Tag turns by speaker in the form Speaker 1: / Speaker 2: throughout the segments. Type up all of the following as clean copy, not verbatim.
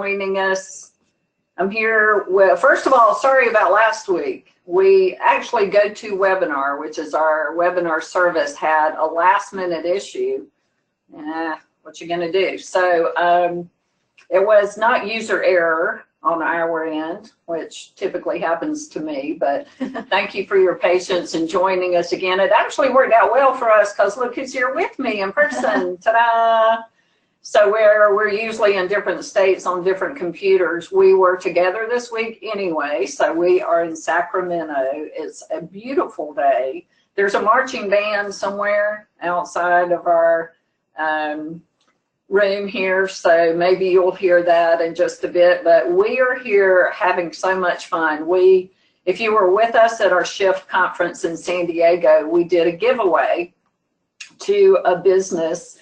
Speaker 1: joining us. I'm here with, first of all, sorry about last week. We actually GoToWebinar, which is our webinar service, had a last-minute issue. What you gonna do? So it was not user error on our end, which typically happens to me, but thank you for your patience and joining us again. It actually worked out well for us because look who's here with me in person. Ta-da! So we're usually in different states on different computers. We were together this week anyway, so we are in Sacramento. It's a beautiful day. There's a marching band somewhere outside of our room here, so maybe you'll hear that in just a bit, but we are here having so much fun. If you were with us at our Shift conference in San Diego, we did a giveaway to a business.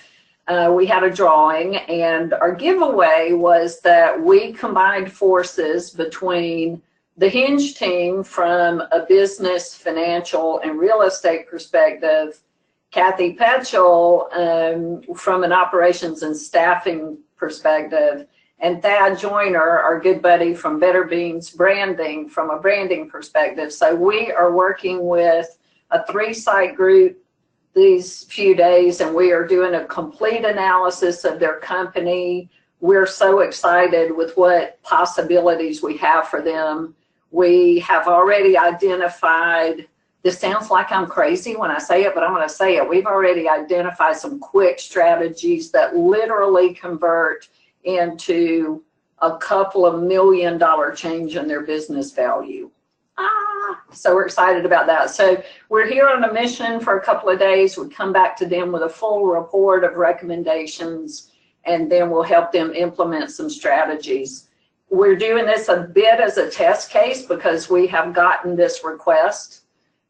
Speaker 1: We had a drawing, and our giveaway was that we combined forces between the Hinge team from a business, financial, and real estate perspective, Kathe Petchel from an operations and staffing perspective, and Thad Joyner, our good buddy from Better Beans Branding, from a branding perspective. So we are working with a 3-site group these few days, and we are doing a complete analysis of their company. We're so excited with what possibilities we have for them. We have already identified, this sounds like I'm crazy when I say it, but I'm going to say it. We've already identified some quick strategies that literally convert into a couple of $1 million change in their business value. So we're excited about that. So we're here on a mission for a couple of days. We come back to them with a full report of recommendations, and then we'll help them implement some strategies. We're doing this a bit as a test case because we have gotten this request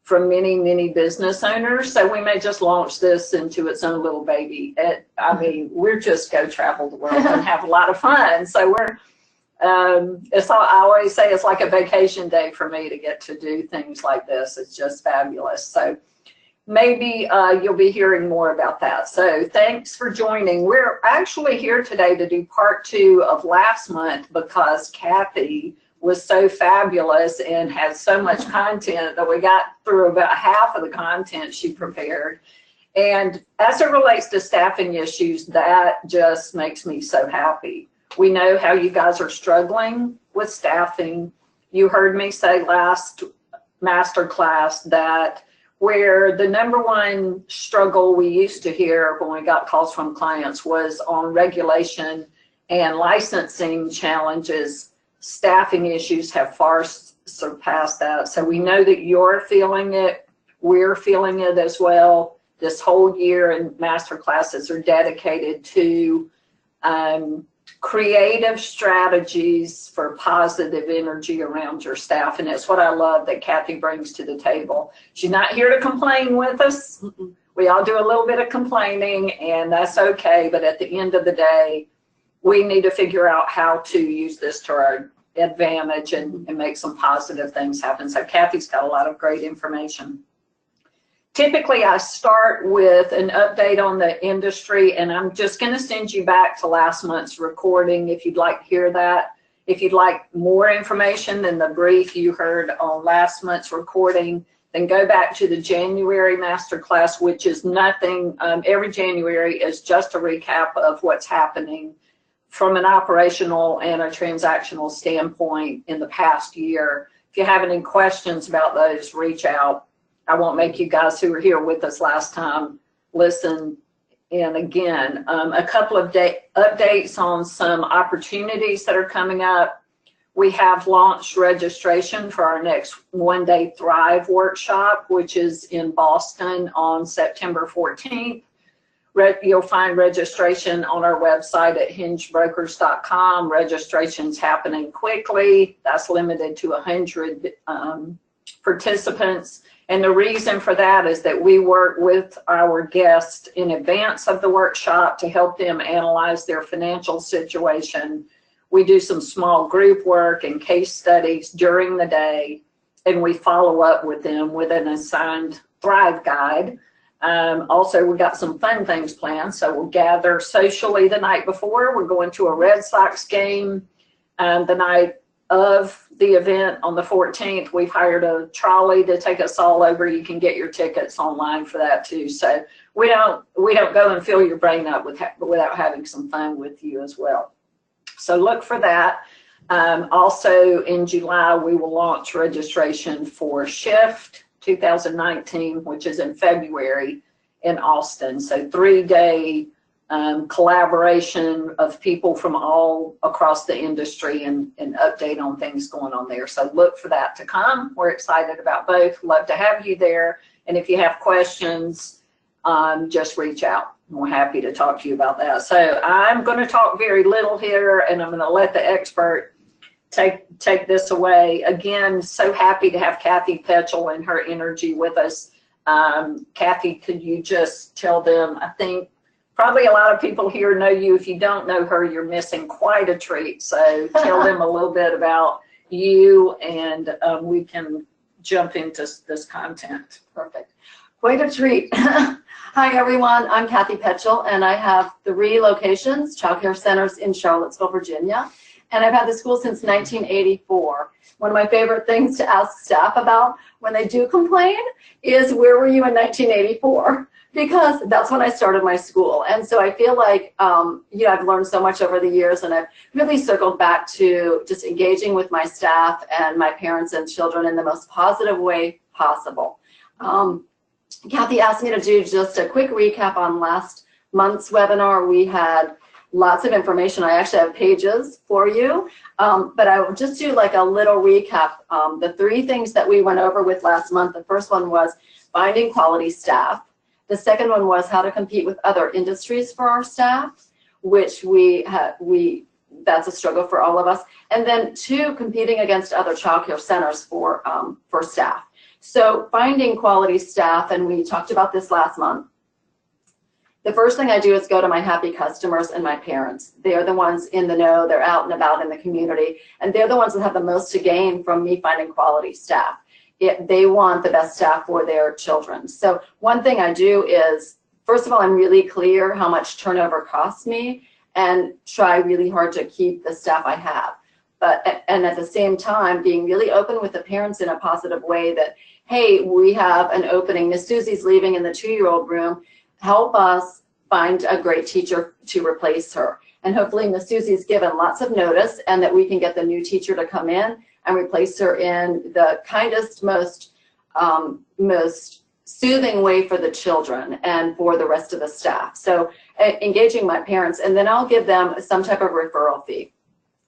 Speaker 1: from many, many business owners. So we may just launch this into its own little baby. I mean, we're just go travel the world and have a lot of fun. So we're, I always say it's like a vacation day for me to get to do things like this. It's just fabulous. So maybe you'll be hearing more about that. So thanks for joining. We're actually here today to do part 2 of last month because Kathe was so fabulous and has so much content that we got through about half of the content she prepared. And as it relates to staffing issues, that just makes me so happy. We know how you guys are struggling with staffing. You heard me say last masterclass that where the #1 struggle we used to hear when we got calls from clients was on regulation and licensing challenges. Staffing issues have far surpassed that. So we know that you're feeling it. We're feeling it as well. This whole year in master classes are dedicated to creative strategies for positive energy around your staff. And it's what I love that Kathe brings to the table. She's not here to complain with us. We all do a little bit of complaining, and that's okay. But at the end of the day, we need to figure out how to use this to our advantage and make some positive things happen. So Kathy's got a lot of great information. Typically, I start with an update on the industry, and I'm just going to send you back to last month's recording if you'd like to hear that. If you'd like more information than the brief you heard on last month's recording, then go back to the January masterclass, which is nothing. Every January is just a recap of what's happening from an operational and a transactional standpoint in the past year. If you have any questions about those, reach out. I won't make you guys who were here with us last time listen in again. A couple of updates on some opportunities that are coming up. We have launched registration for our next One-Day Thrive workshop, which is in Boston on September 14th. You'll find registration on our website at hingebrokers.com. Registration's happening quickly. That's limited to 100 participants. And the reason for that is that we work with our guests in advance of the workshop to help them analyze their financial situation. We do some small group work and case studies during the day, and we follow up with them with an assigned Thrive guide. Also, we got some fun things planned, so we'll gather socially the night before. We're going to a Red Sox game. The night of the event on the 14th, we've hired a trolley to take us all over. You can get your tickets online for that too. So we don't go and fill your brain up without having some fun with you as well. So look for that. Also in July, we will launch registration for Shift 2019, which is in February in Austin. So 3-day collaboration of people from all across the industry and update on things going on there. So look for that to come. We're excited about both. Love to have you there. And if you have questions, just reach out. We're happy to talk to you about that. So I'm going to talk very little here, and I'm going to let the expert take this away. Again, so happy to have Kathe Petchel and her energy with us. Kathe, could you just tell them, I think probably a lot of people here know you. If you don't know her, you're missing quite a treat. So tell them a little bit about you, and we can jump into this content.
Speaker 2: Perfect. Quite a treat. Hi, everyone. I'm Kathe Petchel, and I have 3 locations, child care centers in Charlottesville, Virginia. And I've had the school since 1984. One of my favorite things to ask staff about when they do complain is, where were you in 1984? Because that's when I started my school. And so I feel like, I've learned so much over the years, and I've really circled back to just engaging with my staff and my parents and children in the most positive way possible. Kathe asked me to do just a quick recap on last month's webinar. We had lots of information. I actually have pages for you, but I will just do like a little recap. The 3 things that we went over with last month, the first one was finding quality staff. The second one was how to compete with other industries for our staff, which that's a struggle for all of us. And then 2, competing against other child care centers for staff. So finding quality staff, and we talked about this last month. The first thing I do is go to my happy customers and my parents. They're the ones in the know, they're out and about in the community, and they're the ones that have the most to gain from me finding quality staff. They want the best staff for their children. So one thing I do is, first of all, I'm really clear how much turnover costs me and try really hard to keep the staff I have. And at the same time, being really open with the parents in a positive way that, hey, we have an opening, Miss Susie's leaving in the 2-year-old room, help us find a great teacher to replace her. And hopefully Miss Susie's given lots of notice, and that we can get the new teacher to come in and replace her in the kindest, most soothing way for the children and for the rest of the staff. So engaging my parents, and then I'll give them some type of referral fee.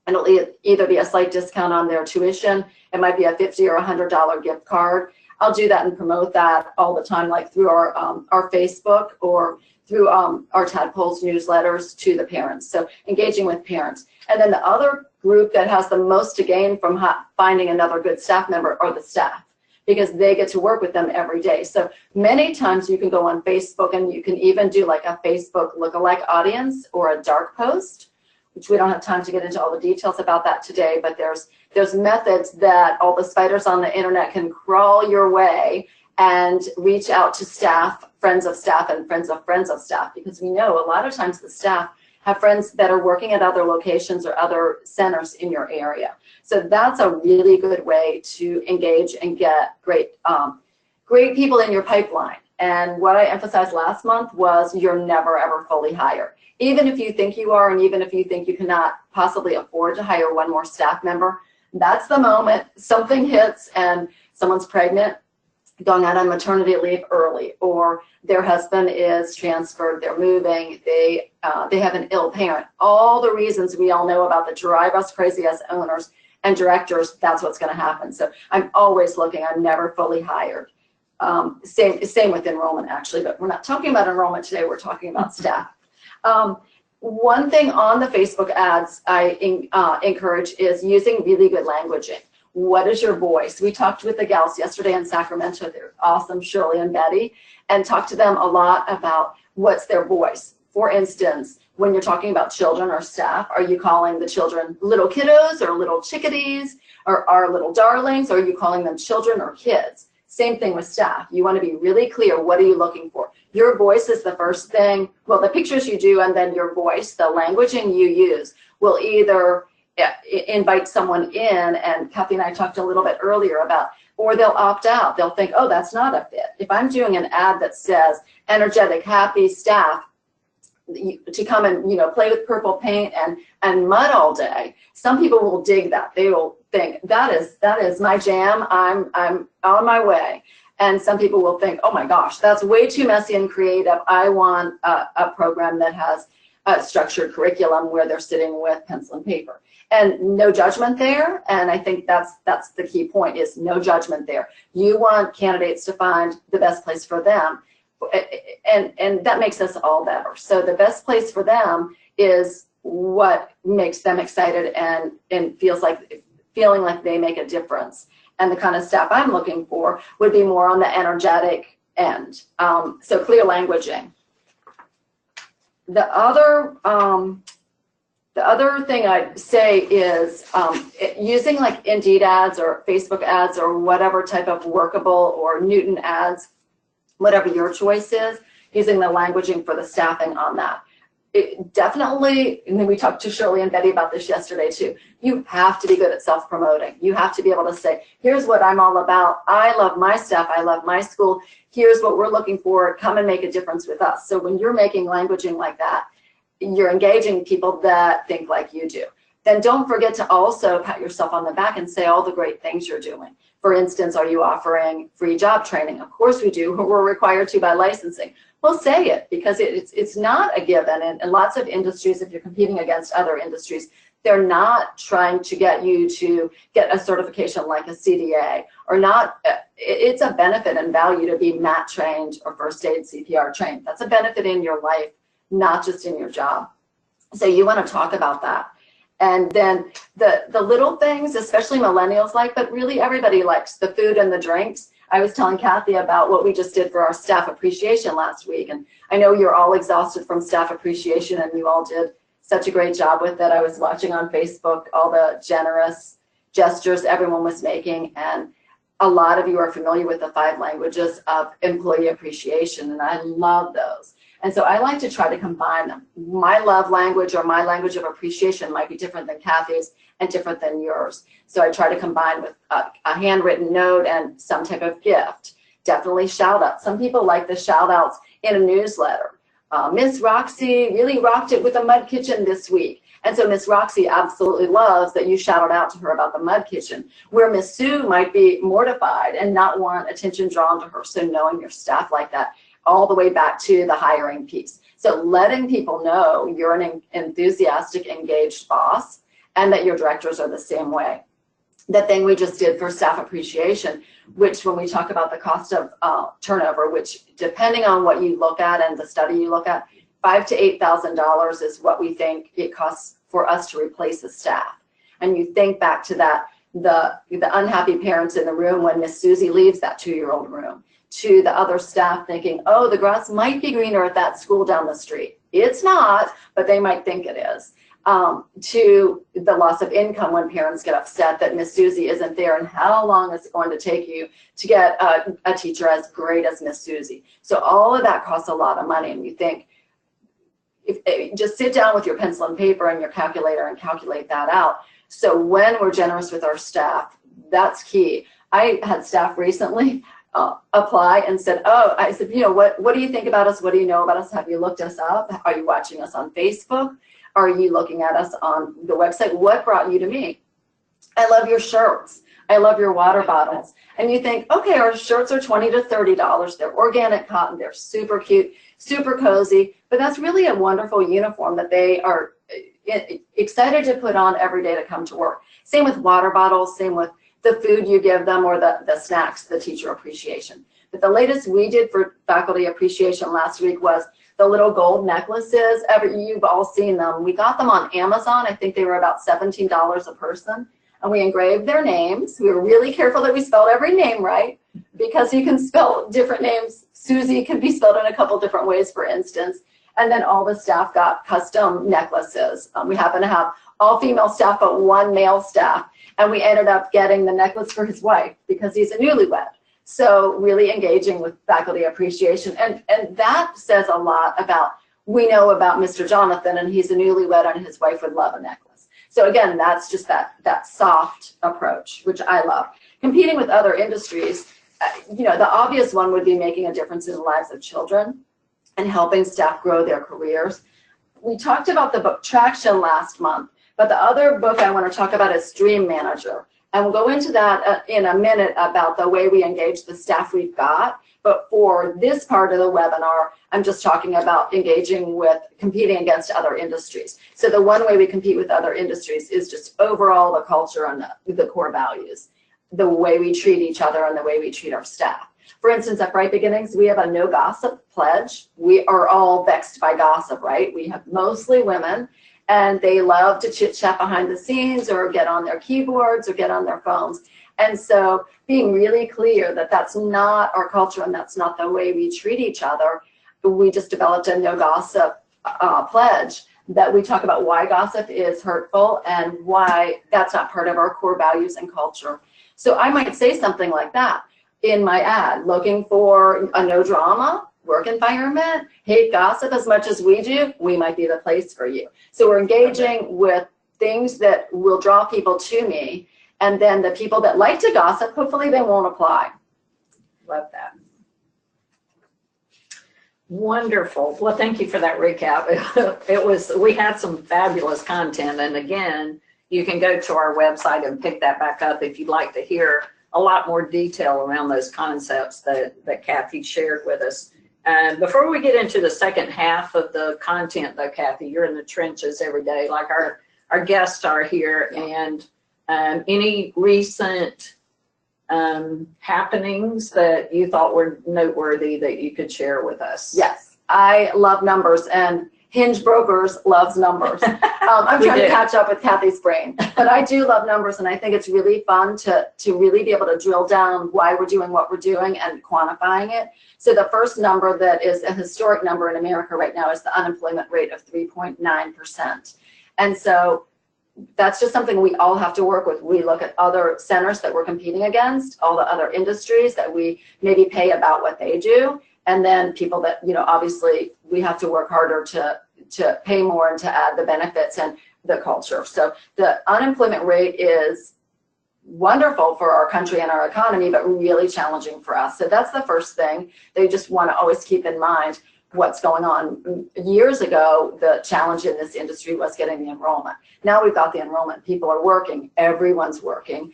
Speaker 2: And it'll either be a slight discount on their tuition, it might be a $50 or $100 gift card. I'll do that and promote that all the time, like through our Facebook or through our Tadpoles newsletters to the parents. So engaging with parents. And then the other group that has the most to gain from finding another good staff member are the staff, because they get to work with them every day. So many times you can go on Facebook, and you can even do like a Facebook lookalike audience or a dark post, which we don't have time to get into all the details about that today, but there's methods that all the spiders on the internet can crawl your way and reach out to staff, friends of staff, and friends of staff, because we know a lot of times the staff have friends that are working at other locations or other centers in your area. So that's a really good way to engage and get great people in your pipeline. And what I emphasized last month was, you're never ever fully hired. Even if you think you are, and even if you think you cannot possibly afford to hire one more staff member, that's the moment something hits and someone's pregnant, going out on maternity leave early, or their husband is transferred, they're moving, they have an ill parent. All the reasons we all know about that drive us crazy as owners and directors, that's what's going to happen. So I'm always looking, I'm never fully hired. Same with enrollment, actually, but we're not talking about enrollment today, we're talking about staff. One thing on the Facebook ads I encourage is using really good languaging. What is your voice? We talked with the gals yesterday in Sacramento. They're awesome, Shirley and Betty, and talked to them a lot about what's their voice. For instance, when you're talking about children or staff, are you calling the children little kiddos or little chickadees or our little darlings, or are you calling them children or kids? Same thing with staff. You want to be really clear. What are you looking for? Your voice is the first thing. Well, the pictures you do, and then your voice, the languaging you use, will either invite someone in, and Kathy and I talked a little bit earlier about, or they'll opt out. They'll think, oh, that's not a fit. If I'm doing an ad that says energetic, happy staff to come and, you know, play with purple paint and mud all day, some people will dig that. They will think that is my jam. I'm on my way. And some people will think, oh my gosh, that's way too messy and creative. I want a program that has a structured curriculum where they're sitting with pencil and paper. And no judgment there. And I think that's the key point, is no judgment there. You want candidates to find the best place for them. And that makes us all better. So the best place for them is what makes them excited and feeling like they make a difference. And the kind of staff I'm looking for would be more on the energetic end. So clear languaging. The other thing I'd say is using like Indeed ads or Facebook ads or whatever type of workable or Newton ads, whatever your choice is, using the languaging for the staffing on that. It definitely, and then we talked to Shirley and Betty about this yesterday too, you have to be good at self-promoting. You have to be able to say, here's what I'm all about. I love my staff. I love my school. Here's what we're looking for. Come and make a difference with us. So when you're making languaging like that, you're engaging people that think like you do. Then don't forget to also pat yourself on the back and say all the great things you're doing. For instance, are you offering free job training? Of course we do. We're required to by licensing. Well, say it, because it's not a given. And in lots of industries, if you're competing against other industries, they're not trying to get you to get a certification like a CDA, or not. It's a benefit and value to be MAT trained or first aid CPR trained. That's a benefit in your life, not just in your job. So you want to talk about that. And then the little things, especially millennials like, but really everybody likes, the food and the drinks. I was telling Kathy about what we just did for our staff appreciation last week. And I know you're all exhausted from staff appreciation, and you all did such a great job with it. I was watching on Facebook all the generous gestures everyone was making. And a lot of you are familiar with the 5 languages of employee appreciation, and I love those. And so I like to try to combine them. My love language or my language of appreciation might be different than Kathy's and different than yours. So I try to combine with a handwritten note and some type of gift. Definitely shout out. Some people like the shout outs in a newsletter. Miss Roxy really rocked it with the mud kitchen this week. And so Miss Roxy absolutely loves that you shouted out to her about the mud kitchen, where Miss Sue might be mortified and not want attention drawn to her. So knowing your staff like that, all the way back to the hiring piece. So letting people know you're an enthusiastic, engaged boss, and that your directors are the same way. The thing we just did for staff appreciation, which when we talk about the cost of turnover, which depending on what you look at and the study you look at, $5,000 to $8,000 is what we think it costs for us to replace the staff. And you think back to that, the unhappy parents in the room when Miss Susie leaves that 2-year-old room, to the other staff thinking, oh, the grass might be greener at that school down the street. It's not, but they might think it is. To the loss of income when parents get upset that Miss Susie isn't there, and how long is it going to take you to get a teacher as great as Miss Susie. So all of that costs a lot of money, and you think, just sit down with your pencil and paper and your calculator and calculate that out. So when we're generous with our staff, that's key. I had staff recently apply and said, oh, I said, you know, what do you think about us? What do you know about us? Have you looked us up? Are you watching us on Facebook? Are you looking at us on the website? What brought you to me? I love your shirts. I love your water bottles. And you think, okay, our shirts are $20 to $30. They're organic cotton. They're super cute, super cozy. But that's really a wonderful uniform that they are excited to put on every day to come to work. Same with water bottles, same with the food you give them, or the snacks, the teacher appreciation. But the latest we did for faculty appreciation last week was the little gold necklaces. You've all seen them. We got them on Amazon. I think they were about $17 a person. And we engraved their names. We were really careful that we spelled every name right, because you can spell different names. Susie can be spelled in a couple different ways, for instance. And then all the staff got custom necklaces. We happen to have all female staff, but 1 male staff. And we ended up getting the necklace for his wife because he's a newlywed. So really engaging with faculty appreciation. And that says a lot about, we know about Mr. Jonathan, and he's a newlywed and his wife would love a necklace. So again, that's just that soft approach, which I love. Competing with other industries, the obvious one would be making a difference in the lives of children and helping staff grow their careers. We talked about the book Traction last month, but the other book I want to talk about is Dream Manager. And we'll go into that in a minute about the way we engage the staff we've got. But for this part of the webinar, I'm just talking about engaging with competing against other industries. So the one way we compete with other industries is just overall the culture and the core values, the way we treat each other and the way we treat our staff. For instance, at Bright Beginnings, we have a no gossip pledge. We are all vexed by gossip, right? We have mostly women, and they love to chit chat behind the scenes or get on their keyboards or get on their phones. And so being really clear that that's not our culture and that's not the way we treat each other, we just developed a no gossip pledge that we talk about why gossip is hurtful and why that's not part of our core values and culture. So I might say something like that in my ad, looking for a no drama work environment, hate gossip as much as we do, we might be the place for you. So we're engaging with things that will draw people to me, and then the people that like to gossip, hopefully they won't apply.
Speaker 1: Love that. Wonderful. Well, thank you for that recap. We had some fabulous content, and again, you can go to our website and pick that back up if you'd like to hear a lot more detail around those concepts that Kathe shared with us. Before we get into the second half of the content, though, Kathe, you're in the trenches every day, like our guests are here, and any recent happenings that you thought were noteworthy that you could share with us?
Speaker 2: Yes, I love numbers, and Hinge Brokers loves numbers. I'm trying to catch up with Kathe's brain, but I do love numbers, and I think it's really fun to really be able to drill down why we're doing what we're doing and quantifying it. So the first number that is a historic number in America right now is the unemployment rate of 3.9%. And so that's just something we all have to work with. We look at other centers that we're competing against, all the other industries that we maybe pay about what they do, and then people that, obviously we have to work harder to pay more and to add the benefits and the culture. So the unemployment rate is wonderful for our country and our economy, but really challenging for us. So that's the first thing. They just want to always keep in mind what's going on. Years ago, the challenge in this industry was getting the enrollment. Now we've got the enrollment. People are working. Everyone's working,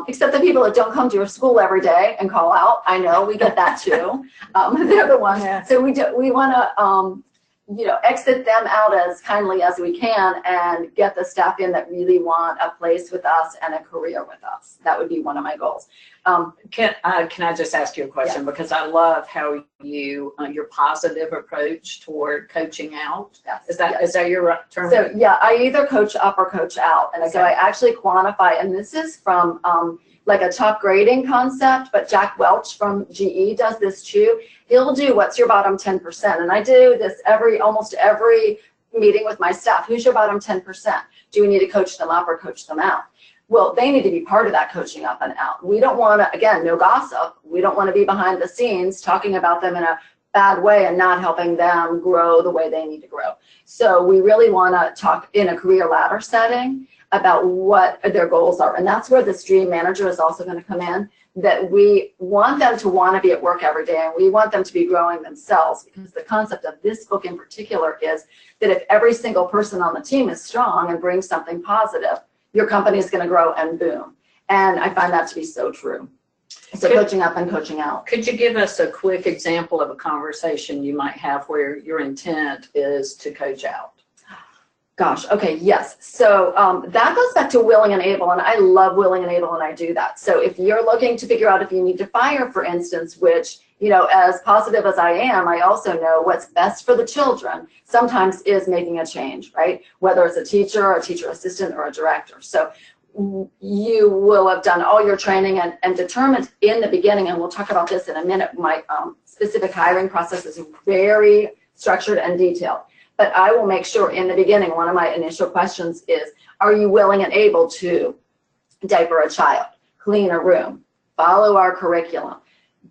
Speaker 2: except the people that don't come to your school every day and call out. I know, we get that too. They're the ones. Yeah. So we want to exit them out as kindly as we can and get the staff in that really want a place with us and a career with us. That would be one of my goals.
Speaker 1: Can I just ask you a question? Yeah. Because I love how you, your positive approach toward coaching out. Yes. Is that your term?
Speaker 2: So yeah, I either coach up or coach out. And okay. So I actually quantify, and this is from like a top grading concept, but Jack Welch from GE does this too. He'll do what's your bottom 10%. And I do this almost every meeting with my staff. Who's your bottom 10%? Do we need to coach them up or coach them out? Well, they need to be part of that coaching up and out. We don't want to, again, no gossip. We don't want to be behind the scenes talking about them in a bad way and not helping them grow the way they need to grow. So we really want to talk in a career ladder setting about what their goals are. And that's where this Dream Manager is also going to come in, that we want them to want to be at work every day, and we want them to be growing themselves, because the concept of this book in particular is that if every single person on the team is strong and brings something positive, your company is going to grow and boom. And I find that to be so true. So coaching up and coaching out. Could you give us a quick example of a conversation you might have where your intent is to coach out? Gosh, okay, yes. So that goes back to willing and able, and I love willing and able, and I do that. So if you're looking to figure out if you need to fire, for instance, which, as positive as I am, I also know what's best for the children sometimes is making a change, right? Whether it's a teacher or a teacher assistant or a director. So you will have done all your training and determined in the beginning, and we'll talk about this in a minute, my specific hiring process is very structured and detailed. But I will make sure in the beginning, one of my initial questions is, are you willing and able to diaper a child, clean a room, follow our curriculum,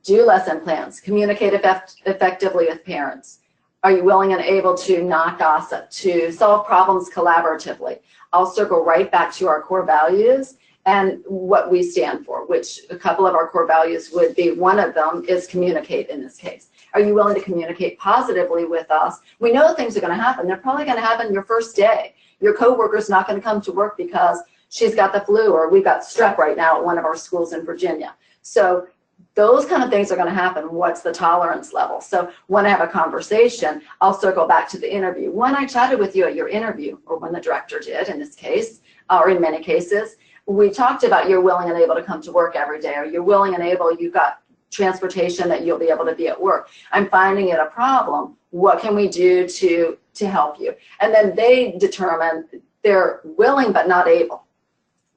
Speaker 2: do lesson plans, communicate effectively with parents? Are you willing and able to not gossip, to solve problems collaboratively? I'll circle right back to our core values and what we stand for, which a couple of our core values would be, one of them is communicate in this case. Are you willing to communicate positively with us? We know things are going to happen. They're probably going to happen your first day. Your coworker's not going to come to work because she's got the flu, or we've got strep right now at one of our schools in Virginia. So those kind of things are going to happen. What's the tolerance level? So when I have a conversation, I'll circle back to the interview. When I chatted with you at your interview, or when the director did in this case, or in many cases, we talked about you're willing and able to come to work every day, or you're willing and able, you've got transportation that you'll be able to be at work. I'm finding it a problem. What can we do to help you? And then they determine they're willing but not able.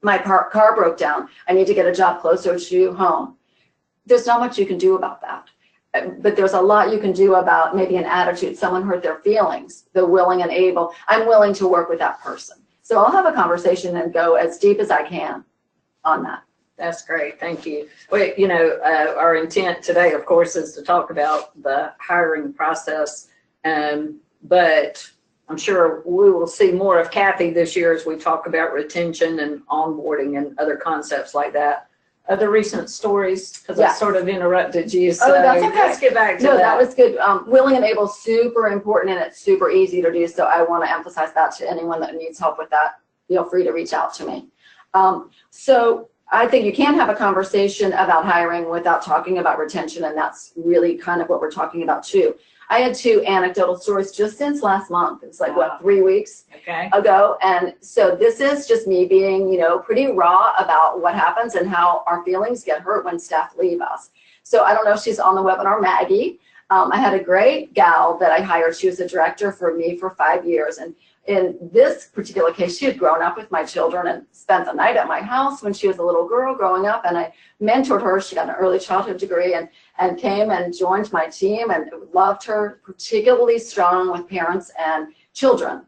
Speaker 2: My car broke down. I need to get a job closer to home. There's not much you can do about that. But there's a lot you can do about maybe an attitude. Someone hurt their feelings. They're willing and able. I'm willing to work with that person. So I'll have a conversation and go as deep as I can on that.
Speaker 1: That's great. Thank you. Well, you know, our intent today, of course, is to talk about the hiring process. But I'm sure we will see more of Kathe this year as we talk about retention and onboarding and other concepts like that. Other recent stories, because I sort of interrupted you. So
Speaker 2: that's okay.
Speaker 1: Let's get back to that.
Speaker 2: No, that was good. Willing and able, super important, and it's super easy to do. So I want to emphasize that to anyone that needs help with that. Feel free to reach out to me. So I think you can have a conversation about hiring without talking about retention, and that's really kind of what we're talking about too. I had 2 anecdotal stories just since last month. It's like, what, 3 weeks ago? And so this is just me being, you know, pretty raw about what happens and how our feelings get hurt when staff leave us. So I don't know if she's on the webinar, Maggie. I had a great gal that I hired. She was a director for me for 5 years. And in this particular case, she had grown up with my children and spent the night at my house when she was a little girl growing up. And I mentored her. She got an early childhood degree and came and joined my team, and loved her, particularly strong with parents and children,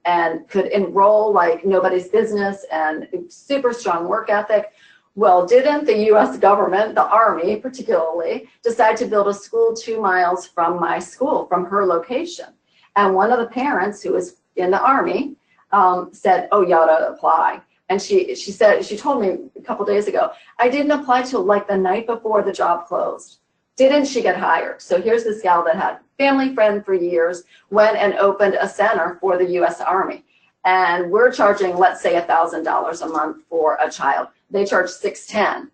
Speaker 2: and could enroll like nobody's business, and super strong work ethic. Well, didn't the U.S. government, the Army particularly, decide to build a school 2 miles from my school, from her location? And one of the parents, who was in the Army, said, oh, you ought to apply. And she told me a couple days ago, I didn't apply till like the night before the job closed. Didn't she get hired? So here's this gal that had family friend for years, went and opened a center for the U.S. Army. And we're charging, let's say, $1,000 a month for a child. They charge $610.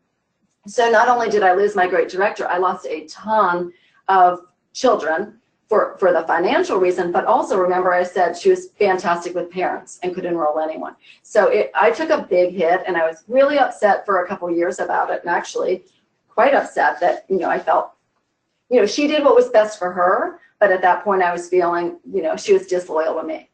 Speaker 2: So not only did I lose my great director, I lost a ton of children for the financial reason, but also remember I said she was fantastic with parents and could enroll anyone. So I took a big hit, and I was really upset for a couple of years about it, and actually quite upset that, you know, I felt, you know, she did what was best for her, but at that point I was feeling, you know, she was disloyal to me.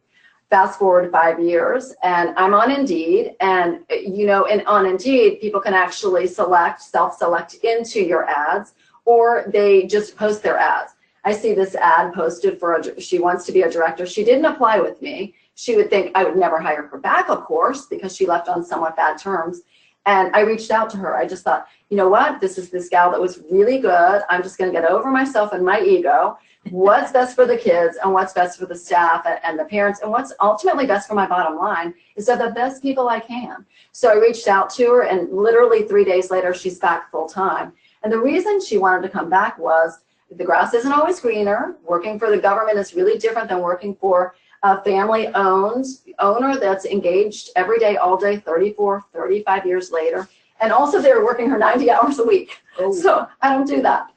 Speaker 2: Fast forward 5 years, and I'm on Indeed, and, you know, on Indeed, people can actually self-select into your ads, or they just post their ads. I see this ad posted for she wants to be a director. She didn't apply with me. She would think I would never hire her back, of course, because she left on somewhat bad terms. And I reached out to her. I just thought, you know what? This is this gal that was really good. I'm just going to get over myself and my ego. What's best for the kids and what's best for the staff and the parents, and what's ultimately best for my bottom line is that the best people I can. So I reached out to her, and literally 3 days later, she's back full time. And the reason she wanted to come back was the grass isn't always greener. Working for the government is really different than working for a family-owned owner that's engaged every day, all day, 34, 35 years later. And also they're working her 90 hours a week. Oh. So I don't do that.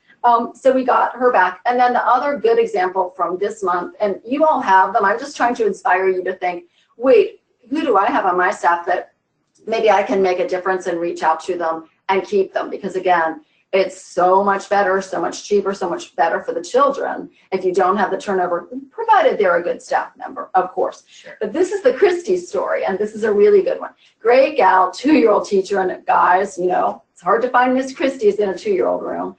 Speaker 2: So we got her back. And then the other good example from this month, and you all have them, I'm just trying to inspire you to think, wait, who do I have on my staff that maybe I can make a difference and reach out to them and keep them? Because again, it's so much better, so much cheaper, so much better for the children if you don't have the turnover, provided they're a good staff member, of course. Sure. But this is the Christie story, and this is a really good one. Great gal, 2-year-old teacher, and guys, you know, it's hard to find Miss Christie's in a 2-year-old room.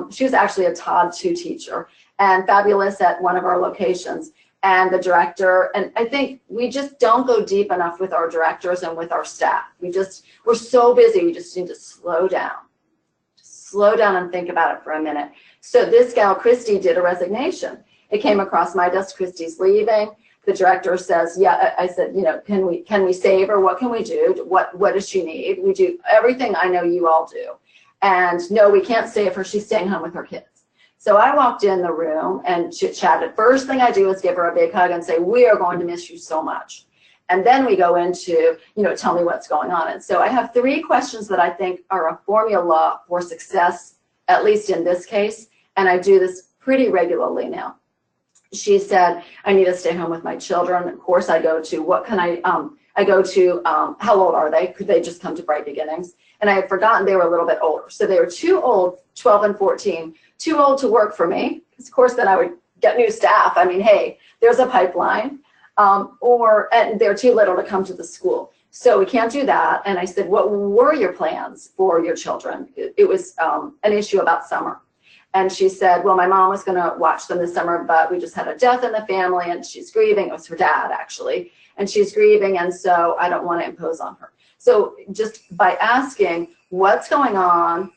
Speaker 2: She was actually a Todd 2 teacher and fabulous at one of our locations. And the director, and I think we just don't go deep enough with our directors and with our staff. We're so busy, we just need to slow down. Slow down and think about it for a minute. So this gal, Christy, did a resignation. It came across my desk, Christy's leaving. the director says, yeah, I said, you know, can we save her? What can we do? What does she need? We do everything I know you all do. And no, we can't save her. She's staying home with her kids. So I walked in the room and chit-chatted. First thing I do is give her a big hug and say, we are going to miss you so much. And then we go into, you know, tell me what's going on. And so I have 3 questions that I think are a formula for success, at least in this case. And I do this pretty regularly now. She said, I need to stay home with my children. Of course, I go to, what can I go to, how old are they? Could they just come to Bright Beginnings? And I had forgotten they were a little bit older. So they were too old, 12 and 14, too old to work for me. Because of course, then I would get new staff. I mean, hey, there's a pipeline. And they're too little to come to the school. So we can't do that. And I said, what were your plans for your children? It was an issue about summer. And she said, well, my mom was going to watch them this summer, but we just had a death in the family and she's grieving. It was her dad, actually. And she's grieving. And so I don't want to impose on her. So just by asking what's going on,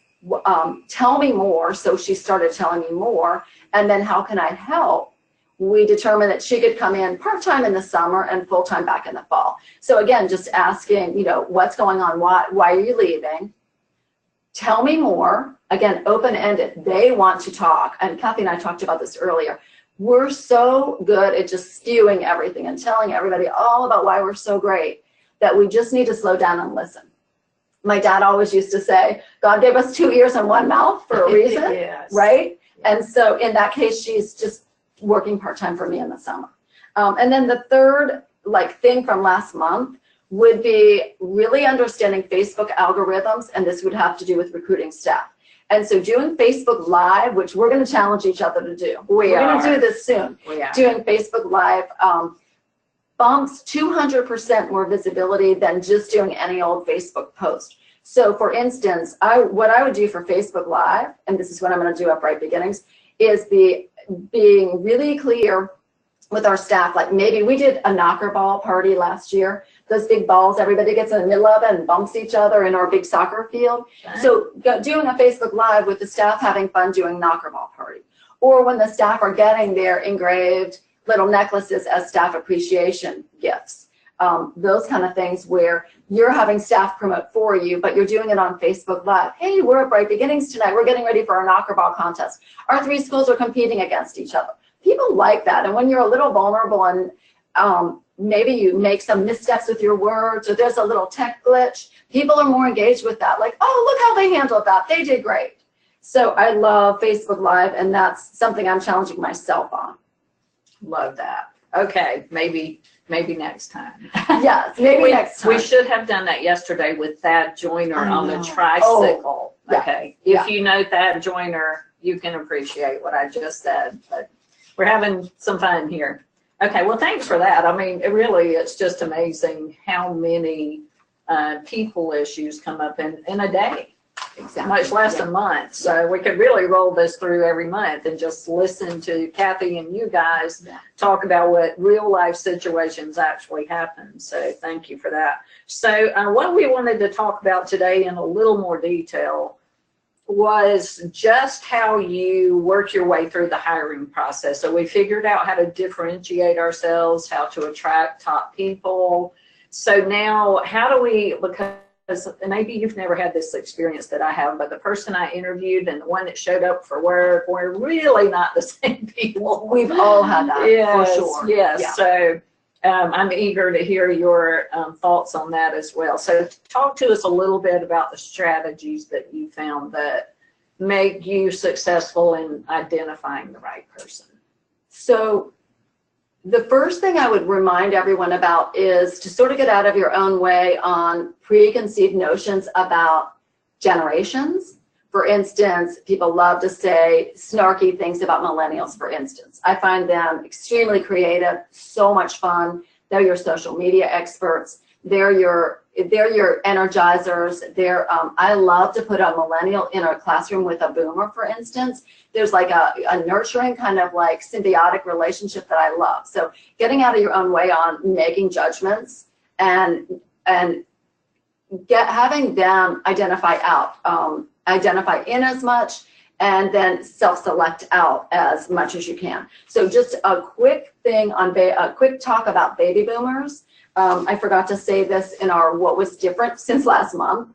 Speaker 2: tell me more. So she started telling me more. And then how can I help? We determined that she could come in part-time in the summer and full-time back in the fall. So again, just asking, you know, what's going on? Why are you leaving? Tell me more. Again, open-ended. They want to talk. And Kathe and I talked about this earlier. We're so good at just spewing everything and telling everybody all about why we're so great that we just need to slow down and listen. My dad always used to say, God gave us 2 ears and 1 mouth for a reason, yes. Right? And so in that case, she's just working part-time for me in the summer. And then the third thing from last month would be really understanding Facebook algorithms, and this would have to do with recruiting staff. And so doing Facebook Live, which we're going to challenge each other to do. We're going to do this soon. Doing Facebook Live bumps 200% more visibility than just doing any old Facebook post. So for instance, what I would do for Facebook Live, and this is what I'm going to do at Bright Beginnings, is being really clear with our staff. Like maybe we did a knocker ball party last year. Those big balls, everybody gets in the middle of it and bumps each other in our big soccer field. Okay. So doing a Facebook Live with the staff having fun doing knocker ball party. Or when the staff are getting their engraved little necklaces as staff appreciation gifts. Those kind of things where you're having staff promote for you, but you're doing it on Facebook Live. Hey, we're at Bright Beginnings tonight. We're getting ready for our knocker ball contest. Our 3 schools are competing against each other. People like that. And when you're a little vulnerable and maybe you make some missteps with your words or there's a little tech glitch, people are more engaged with that. Like, oh, look how they handled that. They did great. So I love Facebook Live, and that's something I'm challenging myself on.
Speaker 1: Love that. Okay, maybe next time.
Speaker 2: Yes, maybe next time.
Speaker 1: We should have done that yesterday with Thad Joyner on the tricycle.
Speaker 2: Oh,
Speaker 1: okay, if you know Thad Joyner, you can appreciate what I just said. But we're having some fun here. Okay, well, thanks for that. I mean, it's just amazing how many people issues come up in a day. Exactly. Much less a month. So we could really roll this through every month and just listen to Kathe and you guys talk about what real life situations actually happen. So thank you for that. So what we wanted to talk about today in a little more detail was just how you work your way through the hiring process. So we figured out how to differentiate ourselves, how to attract top people. So now how do we, because maybe you've never had this experience that I have, but the person I interviewed and the one that showed up for work were really not the same people.
Speaker 2: We've all had that, for sure.
Speaker 1: Yes, yeah. So I'm eager to hear your thoughts on that as well. So talk to us a little bit about the strategies that you found that make you successful in identifying the right person.
Speaker 2: So the first thing I would remind everyone about is to sort of get out of your own way on preconceived notions about generations. For instance, people love to say snarky things about millennials, for instance. I find them extremely creative, so much fun. They're your social media experts. They're your energizers. I love to put a millennial in a classroom with a boomer, for instance. There's like a nurturing kind of like symbiotic relationship that I love. So getting out of your own way on making judgments and having them identify in as much and then self-select out as much as you can. So just a quick thing on a quick talk about baby boomers. I forgot to say this in our what was different since last month.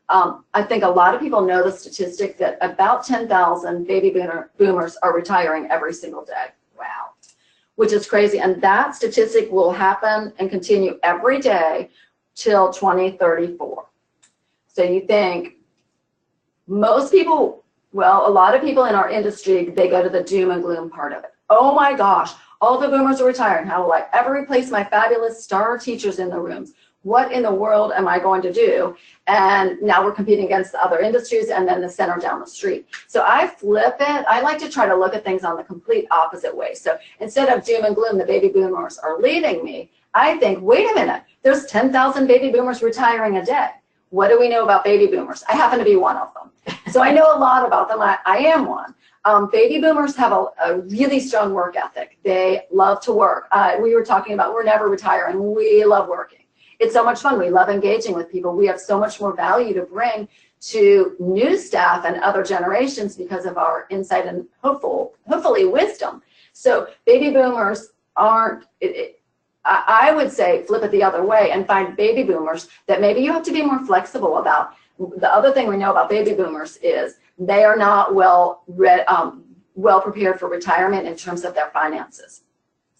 Speaker 2: I think a lot of people know the statistic that about 10,000 baby boomers are retiring every single day. Wow. Which is crazy. And that statistic will happen and continue every day till 2034. So you think most people, well, a lot of people in our industry, they go to the doom and gloom part of it. Oh my gosh, all the boomers are retiring. How will I ever replace my fabulous star teachers in the rooms? What in the world am I going to do? And now we're competing against the other industries and then the center down the street. So I flip it. I like to try to look at things on the complete opposite way. So instead of doom and gloom, the baby boomers are leaving me, I think, wait a minute, there's 10,000 baby boomers retiring a day. What do we know about baby boomers? I happen to be one of them. So I know a lot about them. I am one. Baby boomers have a really strong work ethic. They love to work. We were talking about we're never retiring. We love working. It's so much fun. We love engaging with people. We have so much more value to bring to new staff and other generations because of our insight and hopefully wisdom. So baby boomers aren't, I would say flip it the other way and find baby boomers that maybe you have to be more flexible about. The other thing we know about baby boomers is they are not well prepared for retirement in terms of their finances.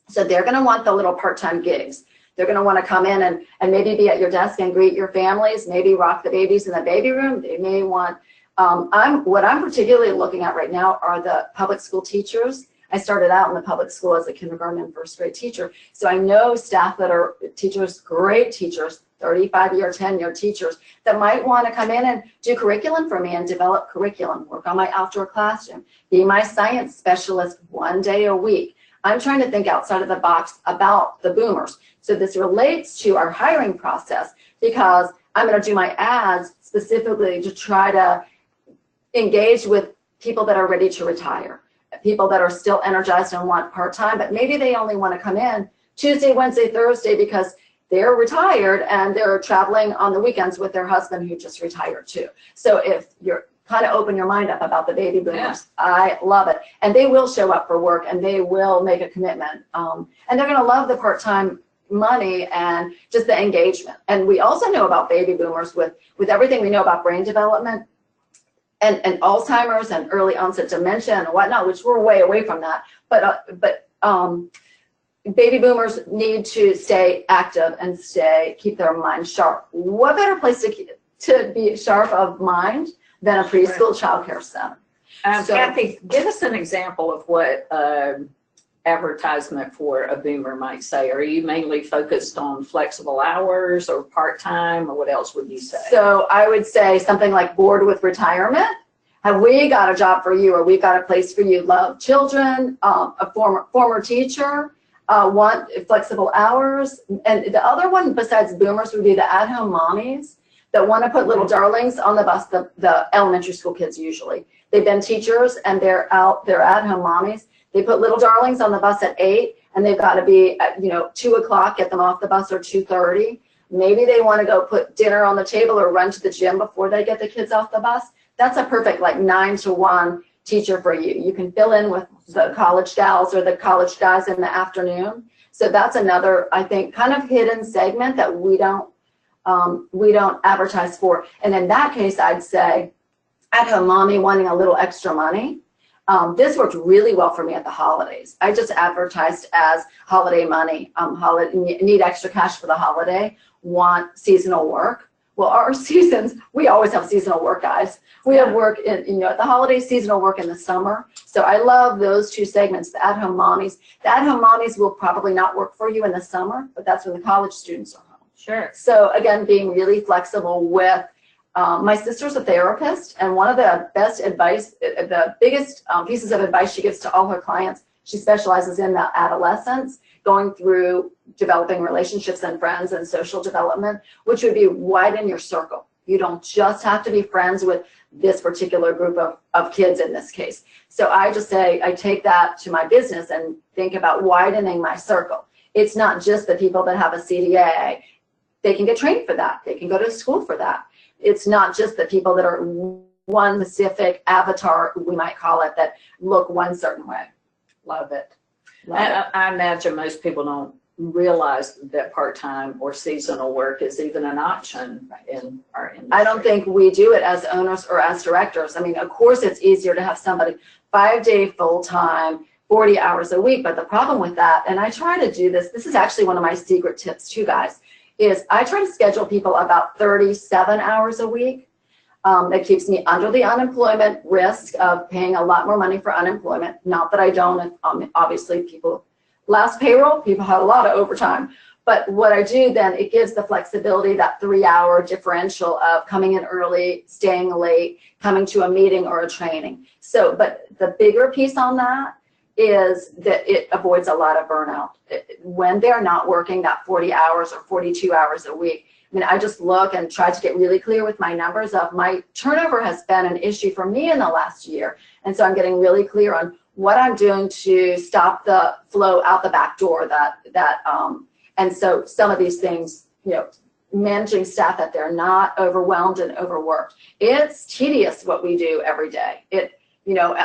Speaker 2: So they're going to want the little part-time gigs. They're going to want to come in and maybe be at your desk and greet your families, maybe rock the babies in the baby room. They may want, what I'm particularly looking at right now are the public school teachers. I started out in the public school as a kindergarten and first grade teacher. So I know staff that are teachers, great teachers, 35-year, 10-year teachers that might want to come in and do curriculum for me and develop curriculum, work on my outdoor classroom, be my science specialist one day a week. I'm trying to think outside of the box about the boomers. So this relates to our hiring process because I'm going to do my ads specifically to try to engage with people that are ready to retire, people that are still energized and want part-time, but maybe they only want to come in Tuesday, Wednesday, Thursday because they're retired and they're traveling on the weekends with their husband who just retired too. So if you're kind of open your mind up about the baby boomers, yeah. I love it. And they will show up for work and they will make a commitment. And they're going to love the part-time money and just the engagement. And we also know about baby boomers with everything we know about brain development and Alzheimer's and early onset dementia and whatnot, which we're way away from that. But baby boomers need to stay active and keep their mind sharp. What better place to be sharp of mind than a preschool childcare center?
Speaker 1: So, Kathe, give us an example of what advertisement for a boomer might say. Are you mainly focused on flexible hours or part-time, or what else would you say?
Speaker 2: So I would say something like bored with retirement. Have we got a job for you, or we've got a place for you? Love children, a former teacher, want flexible hours. And the other one besides boomers would be the at-home mommies that want to put little darlings on the bus, the elementary school kids usually. They've been teachers and they're at-home mommies. They put little darlings on the bus at 8 and they've got to be at 2 o'clock, get them off the bus, or 2:30. Maybe they want to go put dinner on the table or run to the gym before they get the kids off the bus. That's a perfect 9 to 1 teacher for you. You can fill in with the college gals or the college guys in the afternoon. So that's another, I think, kind of hidden segment that we don't advertise for. And in that case, I'd say at-home mommy wanting a little extra money. This worked really well for me at the holidays. I just advertised as holiday money, need extra cash for the holiday, want seasonal work. Well, our seasons, we always have seasonal work, guys. We have work in, at the holidays, seasonal work in the summer. So I love those two segments, the at-home mommies. The at-home mommies will probably not work for you in the summer, but that's when the college students are home.
Speaker 1: Sure.
Speaker 2: So again, being really flexible with, my sister's a therapist, and one of the best advice, the biggest pieces of advice she gives to all her clients, she specializes in the adolescents, going through developing relationships and friends and social development, which would be widen your circle. You don't just have to be friends with this particular group of kids in this case. So I just say, I take that to my business and think about widening my circle. It's not just the people that have a CDA. They can get trained for that. They can go to school for that. It's not just the people that are one specific avatar, we might call it, that look one certain way.
Speaker 1: Love it.
Speaker 2: Love it.
Speaker 1: I imagine most people don't realize that part-time or seasonal work is even an option in our industry.
Speaker 2: I don't think we do it as owners or as directors. I mean, of course, it's easier to have somebody 5-day full-time, 40 hours a week, but the problem with that, and I try to do this, this is actually one of my secret tips too, guys, is I try to schedule people about 37 hours a week. That keeps me under the unemployment risk of paying a lot more money for unemployment. Not that I don't, obviously people, last payroll, people had a lot of overtime. But what I do then, it gives the flexibility, that 3-hour differential of coming in early, staying late, coming to a meeting or a training. So, but the bigger piece on that is that it avoids a lot of burnout. When they're not working that 40 hours or 42 hours a week, I mean, I just look and try to get really clear with my numbers of my turnover has been an issue for me in the last year. And so I'm getting really clear on what I'm doing to stop the flow out the back door and so some of these things, you know, managing staff that they're not overwhelmed and overworked. It's tedious what we do every day. You know,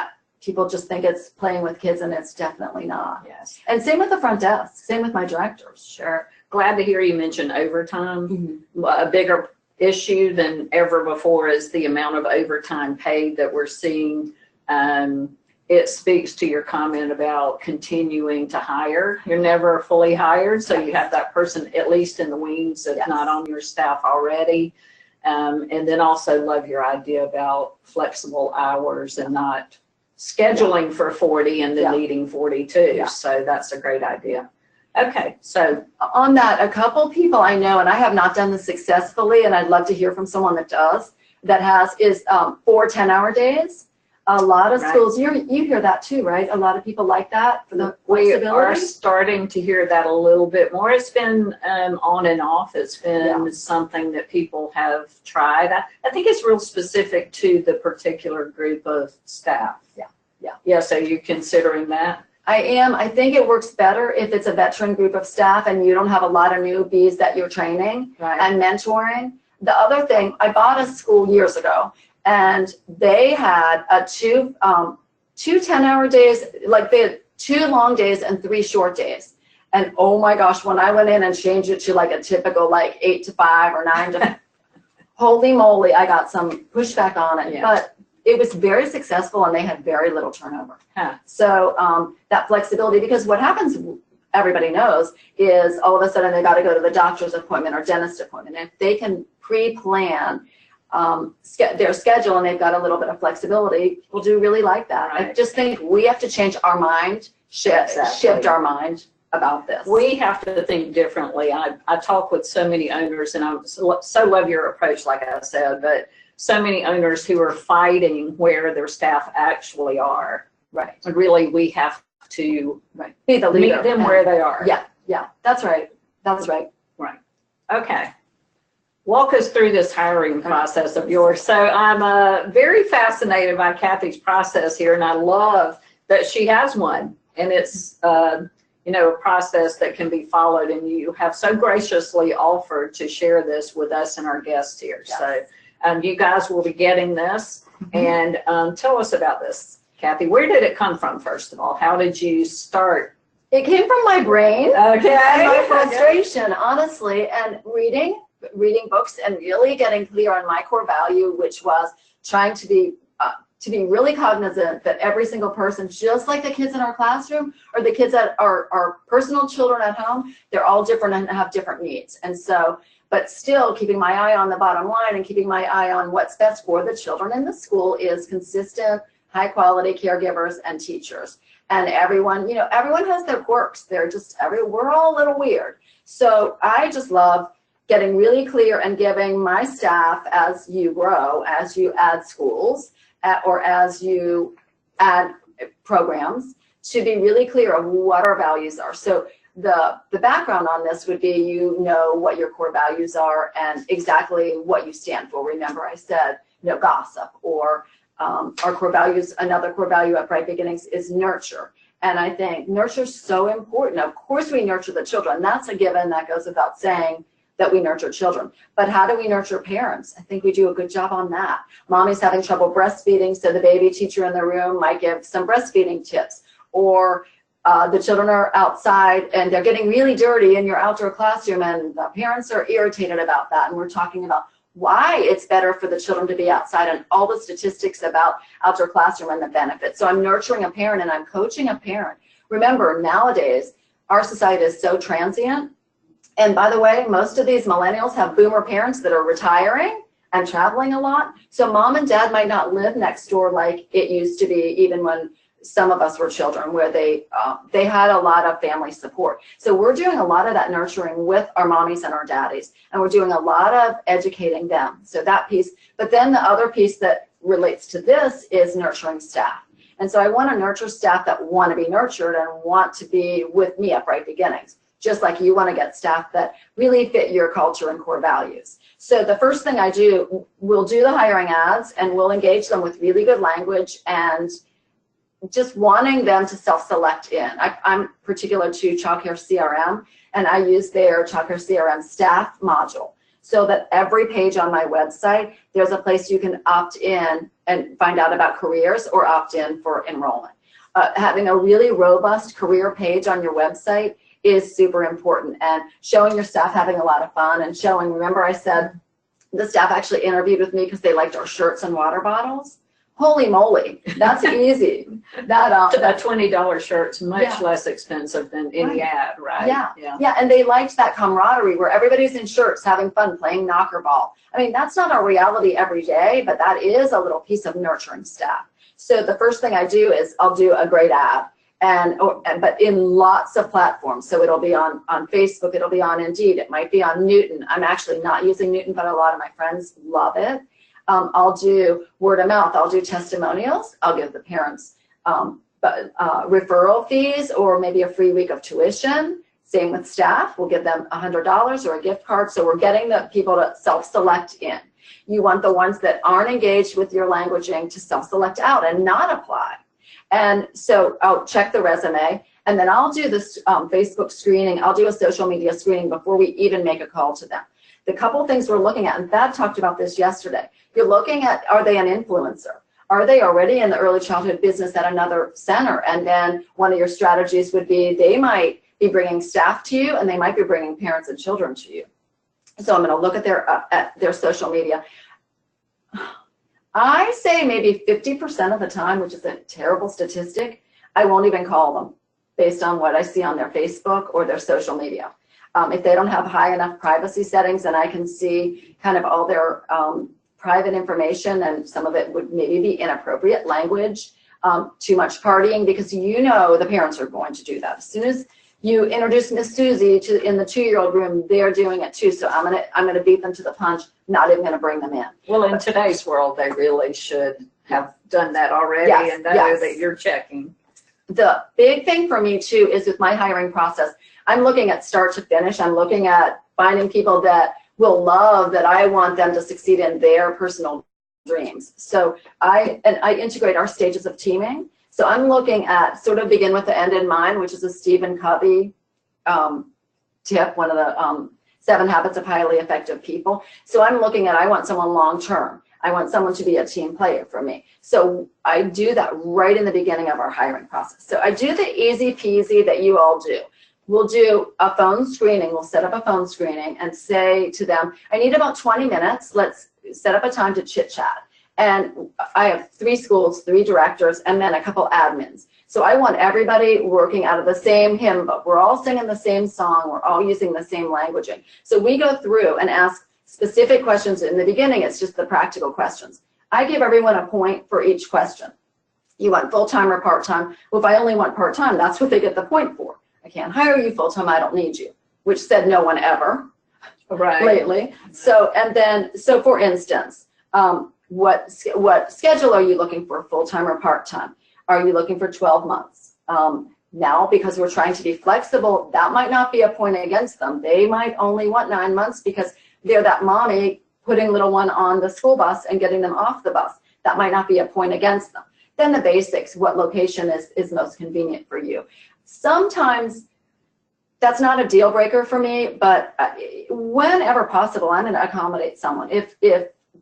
Speaker 2: people just think it's playing with kids, and it's definitely not.
Speaker 1: Yes.
Speaker 2: And same with the front desk, same with my directors.
Speaker 1: Sure. Glad to hear you mention overtime. A bigger issue than ever before is the amount of overtime paid that we're seeing. It speaks to your comment about continuing to hire. You're never fully hired, so you have that person at least in the wings that's not on your staff already. And then also love your idea about flexible hours and not scheduling for 40 and then needing 42. So that's a great idea. Okay, so
Speaker 2: on that, a couple people I know, and I have not done this successfully, and I'd love to hear from someone that does, that has, is 4 10-hour days. A lot of schools, you hear that too, right? A lot of people like that for the flexibility.
Speaker 1: We are starting to hear that a little bit more. It's been on and off. It's been something that people have tried. I think it's real specific to the particular group of staff. Yeah, so you're considering that?
Speaker 2: I am. I think it works better if it's a veteran group of staff and you don't have a lot of newbies that you're training and mentoring. The other thing, I bought a school years ago, and they had two 10-hour days, like they had 2 long days and 3 short days. And oh my gosh, when I went in and changed it to like a typical like 8 to 5 or 9 to holy moly, I got some pushback on it. But it was very successful, and they had very little turnover. So that flexibility, because what happens, everybody knows, is all of a sudden they got to go to the doctor's appointment or dentist appointment. And if they can pre-plan their schedule and they've got a little bit of flexibility, people do really like that. I just think we have to change our mind, shift our mind about this.
Speaker 1: We have to think differently. I talk with so many owners, and I so love your approach, like I said, but so many owners who are fighting where their staff actually are. And really, we have to
Speaker 2: be the leader.
Speaker 1: Meet them where they are.
Speaker 2: Yeah, that's right.
Speaker 1: Okay. Walk us through this hiring process of yours. So I'm very fascinated by Kathe's process here, and I love that she has one, and it's you know, a process that can be followed, and you have so graciously offered to share this with us and our guests here. So you guys will be getting this, and tell us about this, Kathe. Where did it come from, first of all? How did you start?
Speaker 2: It came from my brain and my frustration, honestly, and reading books and really getting clear on my core value, which was trying to be really cognizant that every single person, just like the kids in our classroom or the kids that are our personal children at home, they're all different and have different needs. And so, but still keeping my eye on the bottom line and keeping my eye on what's best for the children in the school is consistent, high quality caregivers and teachers. And everyone, you know, everyone has their quirks. We're all a little weird. So I just love getting really clear and giving my staff, as you grow, as you add schools, or as you add programs, to be really clear of what our values are. So the background on this would be, you know what your core values are and exactly what you stand for. Remember I said, no gossip, or our core values, another core value at Bright Beginnings is nurture. And I think nurture is so important. Of course we nurture the children. That's a given, that goes without saying. that we nurture children. But how do we nurture parents? I think we do a good job on that. Mommy's having trouble breastfeeding, so the baby teacher in the room might give some breastfeeding tips. Or the children are outside and they're getting really dirty in your outdoor classroom, and the parents are irritated about that. And we're talking about why it's better for the children to be outside and all the statistics about outdoor classroom and the benefits. So I'm nurturing a parent and I'm coaching a parent. Remember, nowadays, our society is so transient. And by the way, most of these millennials have boomer parents that are retiring and traveling a lot. So mom and dad might not live next door like it used to be, even when some of us were children, where they had a lot of family support. So we're doing a lot of that nurturing with our mommies and our daddies, and we're doing a lot of educating them. So that piece, but then the other piece that relates to this is nurturing staff. And so I want to nurture staff that want to be nurtured and want to be with me at Bright Beginnings, just like you want to get staff that really fit your culture and core values. So the first thing I do, we'll do the hiring ads and we'll engage them with really good language and just wanting them to self-select in. I'm particular to childcare CRM, and I use their childcare CRM staff module, so that every page on my website, there's a place you can opt in and find out about careers or opt in for enrollment. Having a really robust career page on your website is super important, and showing your staff having a lot of fun and showing, remember I said the staff actually interviewed with me because they liked our shirts and water bottles. Holy moly, that's easy. That
Speaker 1: $20 shirt's much less expensive than any ad, right?
Speaker 2: Yeah, and they liked that camaraderie where everybody's in shirts having fun playing knocker ball. I mean, that's not our reality every day, but that is a little piece of nurturing staff. So the first thing I do is I'll do a great ad, but in lots of platforms. So it'll be on Facebook, it'll be on Indeed, it might be on Newton. I'm actually not using Newton, but a lot of my friends love it. I'll do word of mouth, I'll do testimonials, I'll give the parents referral fees or maybe a free week of tuition. Same with staff, we'll give them $100 or a gift card. So we're getting the people to self-select in. You want the ones that aren't engaged with your languaging to self-select out and not apply. And so I'll check the resume, and then I'll do this Facebook screening, I'll do a social media screening before we even make a call to them. The couple things we're looking at, and Thad talked about this yesterday, you're looking at, are they an influencer? Are they already in the early childhood business at another center? And then one of your strategies would be they might be bringing staff to you, and they might be bringing parents and children to you. So I'm going to look at their social media. I say maybe 50% of the time, which is a terrible statistic, I won't even call them based on what I see on their Facebook or their social media. If they don't have high enough privacy settings and I can see kind of all their private information, and some of it would maybe be inappropriate language, too much partying, because you know the parents are going to do that. As soon as you introduce Miss Susie in the 2-year-old room, they're doing it too. So I'm gonna beat them to the punch, not even gonna bring them in.
Speaker 1: Well, in today's world, they really should have done that already, and know that you're checking.
Speaker 2: The big thing for me too is with my hiring process, I'm looking at start to finish. I'm looking at finding people that will love, that I want them to succeed in their personal dreams. So I integrate our stages of teaming. So I'm looking at sort of begin with the end in mind, which is a Stephen Covey tip, one of the 7 Habits of Highly Effective People. So I'm looking at, I want someone long-term. I want someone to be a team player for me. So I do that right in the beginning of our hiring process. So I do the easy peasy that you all do. We'll do a phone screening. We'll set up a phone screening and say to them, I need about 20 minutes. Let's set up a time to chit chat. And I have 3 schools, 3 directors, and then a couple admins. So I want everybody working out of the same hymn book. We're all singing the same song. We're all using the same languaging. So we go through and ask specific questions. In the beginning, it's just the practical questions. I give everyone a point for each question. You want full-time or part-time? Well, if I only want part-time, that's what they get the point for. I can't hire you full-time, I don't need you, which said no one ever lately. So, and then, so for instance, what schedule are you looking for, full-time or part-time? Are you looking for 12 months? Now, because we're trying to be flexible, that might not be a point against them. They might only want 9 months because they're that mommy putting little one on the school bus and getting them off the bus. That might not be a point against them. Then the basics, what location is most convenient for you. Sometimes That's not a deal breaker for me, but whenever possible, I'm going to accommodate someone. If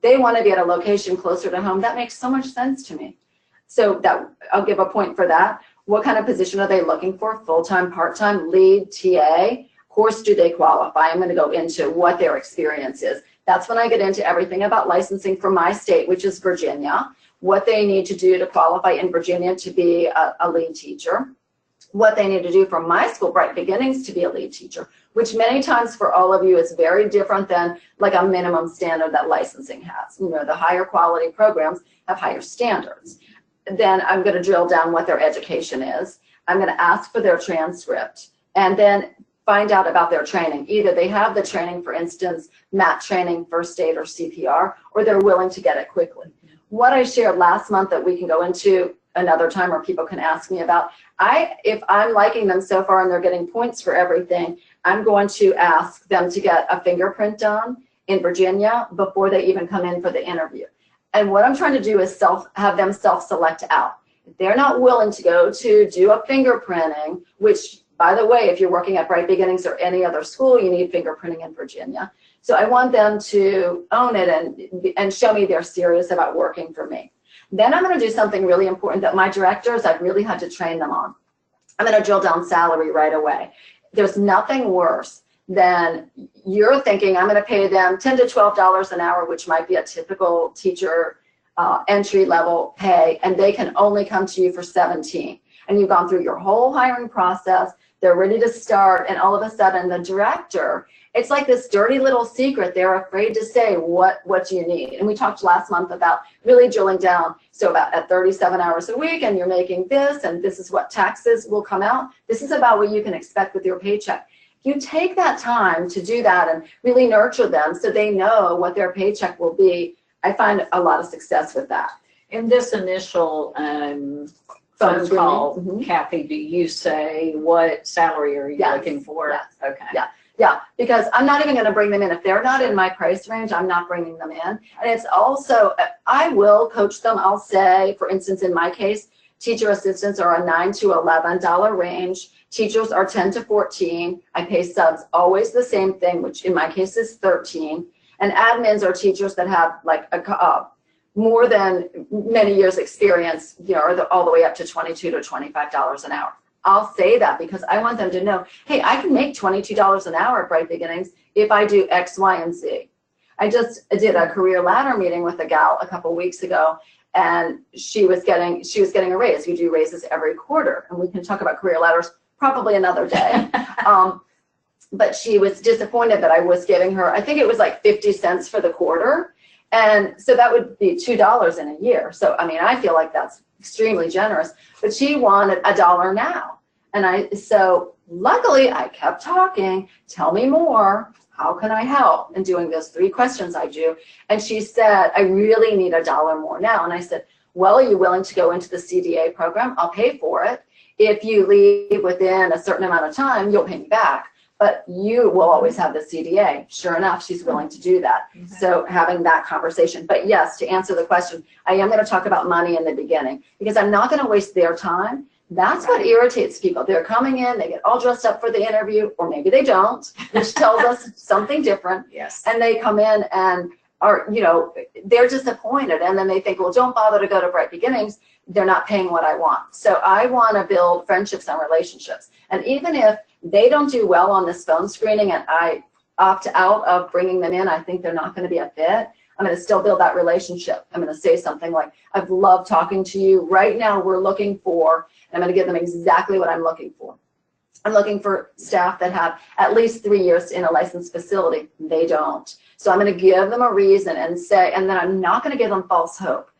Speaker 2: they want to be at a location closer to home, that makes so much sense to me. So that I'll give a point for that. What kind of position are they looking for? Full-time, part-time, lead, TA? Course do they qualify? I'm going to go into what their experience is. That's when I get into everything about licensing for my state, which is Virginia, what they need to do to qualify in Virginia to be a lead teacher, what they need to do for my school, Bright Beginnings, to be a lead teacher, which many times for all of you is very different than like a minimum standard that licensing has. You know, the higher quality programs have higher standards. Then I'm going to drill down what their education is. I'm going to ask for their transcript and then find out about their training. Either they have the training, for instance, MAT training, first aid, or CPR, or they're willing to get it quickly. What I shared last month that we can go into another time or people can ask me about, if I'm liking them so far and they're getting points for everything, I'm going to ask them to get a fingerprint done in Virginia before they even come in for the interview. And what I'm trying to do is have them self-select out. If they're not willing to go to do a fingerprinting, which, by the way, if you're working at Bright Beginnings or any other school, you need fingerprinting in Virginia. So I want them to own it and show me they're serious about working for me. Then I'm going to do something really important that my directors, I've really had to train them on. I'm going to drill down salary right away. There's nothing worse than you're thinking, I'm going to pay them $10 to $12 an hour, which might be a typical teacher entry-level pay, and they can only come to you for 17. And you've gone through your whole hiring process, they're ready to start, and all of a sudden the director, it's like this dirty little secret. They're afraid to say, what do you need? And we talked last month about really drilling down. So about at 37 hours a week, and you're making this, and this is what taxes will come out. This is about what you can expect with your paycheck. If you take that time to do that and really nurture them so they know what their paycheck will be, I find a lot of success with that.
Speaker 1: In this initial phone call, Kathe, do you say what salary are you looking for?
Speaker 2: Yes.
Speaker 1: Okay.
Speaker 2: Yeah, because I'm not even going to bring them in. If they're not in my price range, I'm not bringing them in. And it's also, I will coach them. I'll say, for instance, in my case, teacher assistants are a $9 to $11 range. Teachers are 10 to 14. I pay subs always the same thing, which in my case is 13. And admins are teachers that have like more than many years experience, you know, or all the way up to $22 to $25 an hour. I'll say that because I want them to know, hey, I can make $22 an hour at Bright Beginnings if I do X, Y, and Z. I just did a career ladder meeting with a gal a couple weeks ago, and she was getting a raise. We do raises every quarter, and we can talk about career ladders probably another day. But she was disappointed that I was giving her, I think it was like 50 cents for the quarter. And so that would be $2 in a year. So, I mean, I feel like that's extremely generous, but she wanted $1 now. And so luckily I kept talking, tell me more, how can I help? And doing those 3 questions I do. And she said, I really need $1 more now. And I said, well, are you willing to go into the CDA program? I'll pay for it. If you leave within a certain amount of time, you'll pay me back. But you will always have the CDA. Sure enough, she's willing to do that. Mm-hmm. So having that conversation. But yes, to answer the question, I am going to talk about money in the beginning because I'm not going to waste their time. That's what irritates people. They're coming in, they get all dressed up for the interview, or maybe they don't, which tells us something different.
Speaker 1: Yes.
Speaker 2: And they come in and are, you know, they're disappointed. And then they think, well, don't bother to go to Bright Beginnings. They're not paying what I want. So I want to build friendships and relationships. And even if they don't do well on this phone screening and I opt out of bringing them in, I think they're not going to be a fit, I'm going to still build that relationship. I'm going to say something like, I've loved talking to you. Right now we're looking for, and I'm going to give them exactly what I'm looking for. I'm looking for staff that have at least 3 years in a licensed facility. They don't. So I'm going to give them a reason and say, and then I'm not going to give them false hope.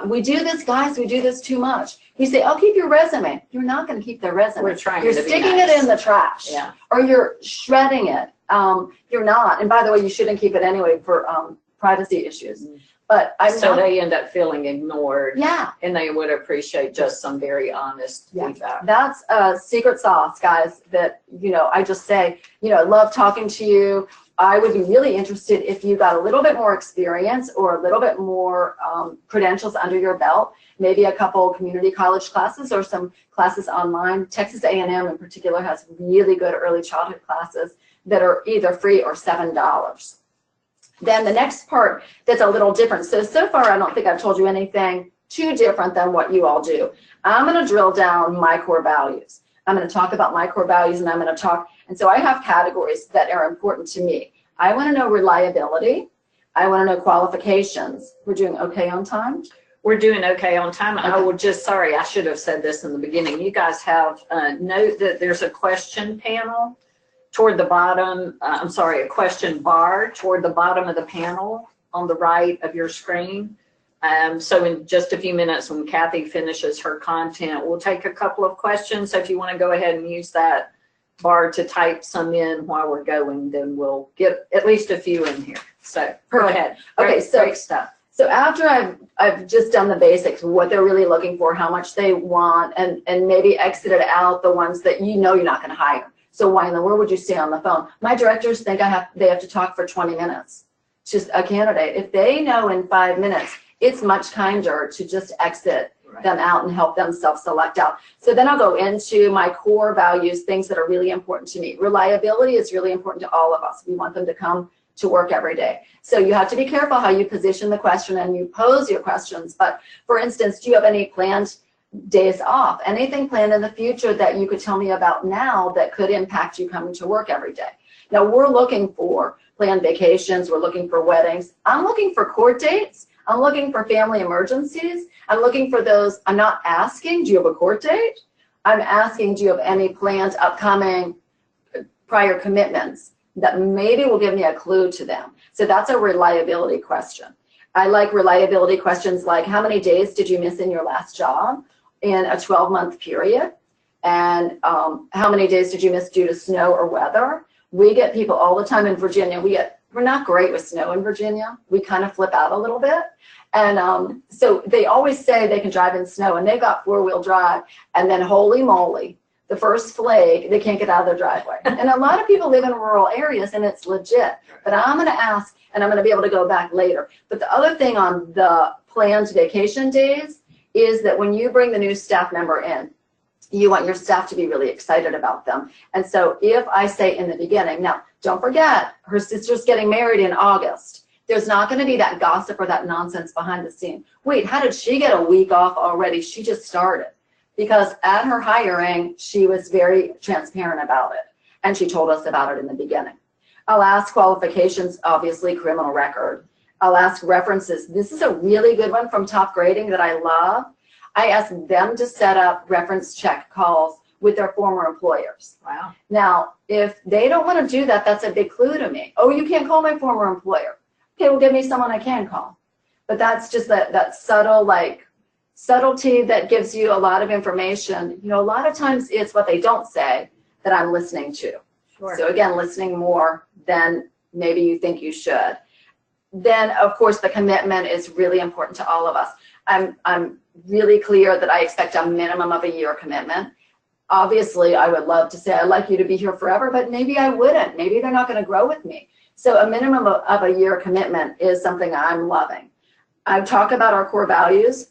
Speaker 2: We do this, guys, we do this too much. You say, oh, keep your resume. You're not going to keep their resume.
Speaker 1: We're trying
Speaker 2: You're
Speaker 1: to be
Speaker 2: sticking
Speaker 1: nice.
Speaker 2: it in the trash.
Speaker 1: Yeah.
Speaker 2: Or you're shredding it. You're not. And by the way, you shouldn't keep it anyway for privacy issues. Mm-hmm. But
Speaker 1: so they end up feeling ignored.
Speaker 2: Yeah.
Speaker 1: And they would appreciate just some very honest feedback.
Speaker 2: That's a secret sauce, guys, that, you know, I just say, you know, I love talking to you. I would be really interested if you got a little bit more experience or a little bit more credentials under your belt, maybe a couple community college classes or some classes online. Texas A&M in particular has really good early childhood classes that are either free or $7. Then the next part that's a little different. So far, I don't think I've told you anything too different than what you all do. I'm going to drill down my core values. I'm going to talk about my core values, and I'm going to talk, and so I have categories that are important to me. I want to know reliability. I want to know qualifications. We're doing okay on time?
Speaker 1: We're doing okay on time. Okay. I will just, sorry, I should have said this in the beginning. You guys have note that there's a question panel toward the bottom, a question bar toward the bottom of the panel on the right of your screen. So in just a few minutes when Kathe finishes her content, we'll take a couple of questions. So if you want to go ahead and use that bar to type some in while we're going, then we'll get at least a few in here. So go ahead.
Speaker 2: Okay, great stuff. So after I've just done the basics, what they're really looking for, how much they want, and maybe exited out the ones that you know you're not going to hire. So why in the world would you stay on the phone? My directors think they have to talk for 20 minutes. Just a candidate. If they know in 5 minutes, it's much kinder to just exit them out and help them self-select out. So then I'll go into my core values, things that are really important to me. Reliability is really important to all of us. We want them to come to work every day. So you have to be careful how you position the question and you pose your questions. But for instance, do you have any planned days off? Anything planned in the future that you could tell me about now that could impact you coming to work every day? Now we're looking for planned vacations. We're looking for weddings. I'm looking for court dates. I'm looking for family emergencies. I'm looking for those. I'm not asking, do you have a court date? I'm asking, do you have any planned upcoming prior commitments that maybe will give me a clue to them? So that's a reliability question. I like reliability questions like, how many days did you miss in your last job in a 12-month period? And how many days did you miss due to snow or weather? We get people all the time in Virginia. We're not great with snow in Virginia. We kind of flip out a little bit. And so they always say they can drive in snow, and they've got four-wheel drive, and then holy moly, the first flake, they can't get out of their driveway. And a lot of people live in rural areas, and it's legit. But I'm going to ask, and I'm going to be able to go back later. But the other thing on the planned vacation days is that when you bring the new staff member in, you want your staff to be really excited about them. And so if I say in the beginning, now don't forget, her sister's getting married in August. There's not going to be that gossip or that nonsense behind the scene. Wait, how did she get a week off already? She just started. Because at her hiring, she was very transparent about it. And she told us about it in the beginning. I'll ask qualifications, obviously criminal record. I'll ask references. This is a really good one from Top Grading that I love. I ask them to set up reference check calls with their former employers.
Speaker 1: Wow. Now,
Speaker 2: if they don't want to do that, that's a big clue to me. Oh, you can't call my former employer. Okay, well, give me someone I can call. But that's just that subtle, subtlety that gives you a lot of information. You know, a lot of times it's what they don't say that I'm listening to.
Speaker 1: Sure.
Speaker 2: So again, listening more than maybe you think you should. Then, of course, the commitment is really important to all of us. I'm really clear that I expect a minimum of a year commitment. Obviously, I would love to say I'd like you to be here forever, but maybe I wouldn't. Maybe they're not going to grow with me. So a minimum of a year commitment is something I'm loving. I talk about our core values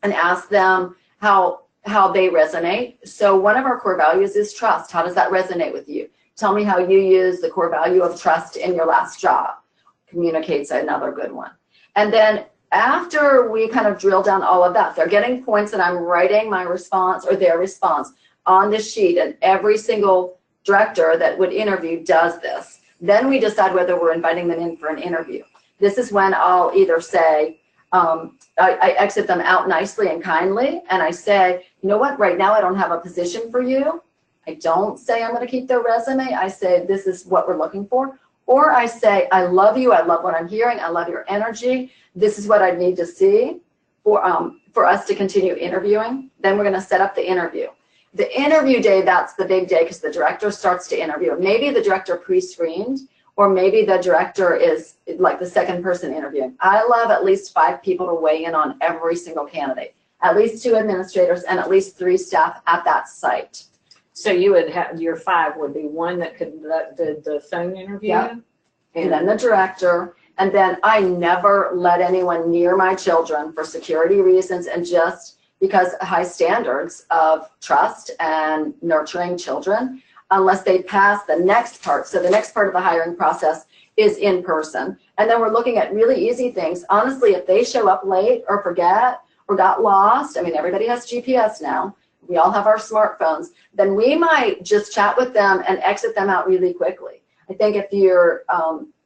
Speaker 2: and ask them how they resonate. So one of our core values is trust. How does that resonate with you? Tell me how you use the core value of trust in your last job. Communicates another good one. And then after we kind of drill down all of that, they're getting points and I'm writing my response or their response on this sheet, and every single director that would interview does this. Then we decide whether we're inviting them in for an interview. This is when I'll either say, I exit them out nicely and kindly, and I say, you know what, right now I don't have a position for you. I don't say I'm going to keep their resume. I say, this is what we're looking for. Or I say, I love you. I love what I'm hearing. I love your energy. This is what I need to see for us to continue interviewing. Then we're going to set up the interview. The interview day, that's the big day because the director starts to interview. Maybe the director pre-screened, or maybe the director is like the second person interviewing. I love at least 5 people to weigh in on every single candidate, at least 2 administrators and at least 3 staff at that site.
Speaker 1: So you would have, your 5 would be one that could do the phone interview?
Speaker 2: Yep. and then the director. And then I never let anyone near my children for security reasons and just because high standards of trust and nurturing children, unless they pass the next part. So the next part of the hiring process is in person. And then we're looking at really easy things. Honestly, if they show up late or forget or got lost, I mean, everybody has GPS now. We all have our smartphones. Then we might just chat with them and exit them out really quickly. I think if you're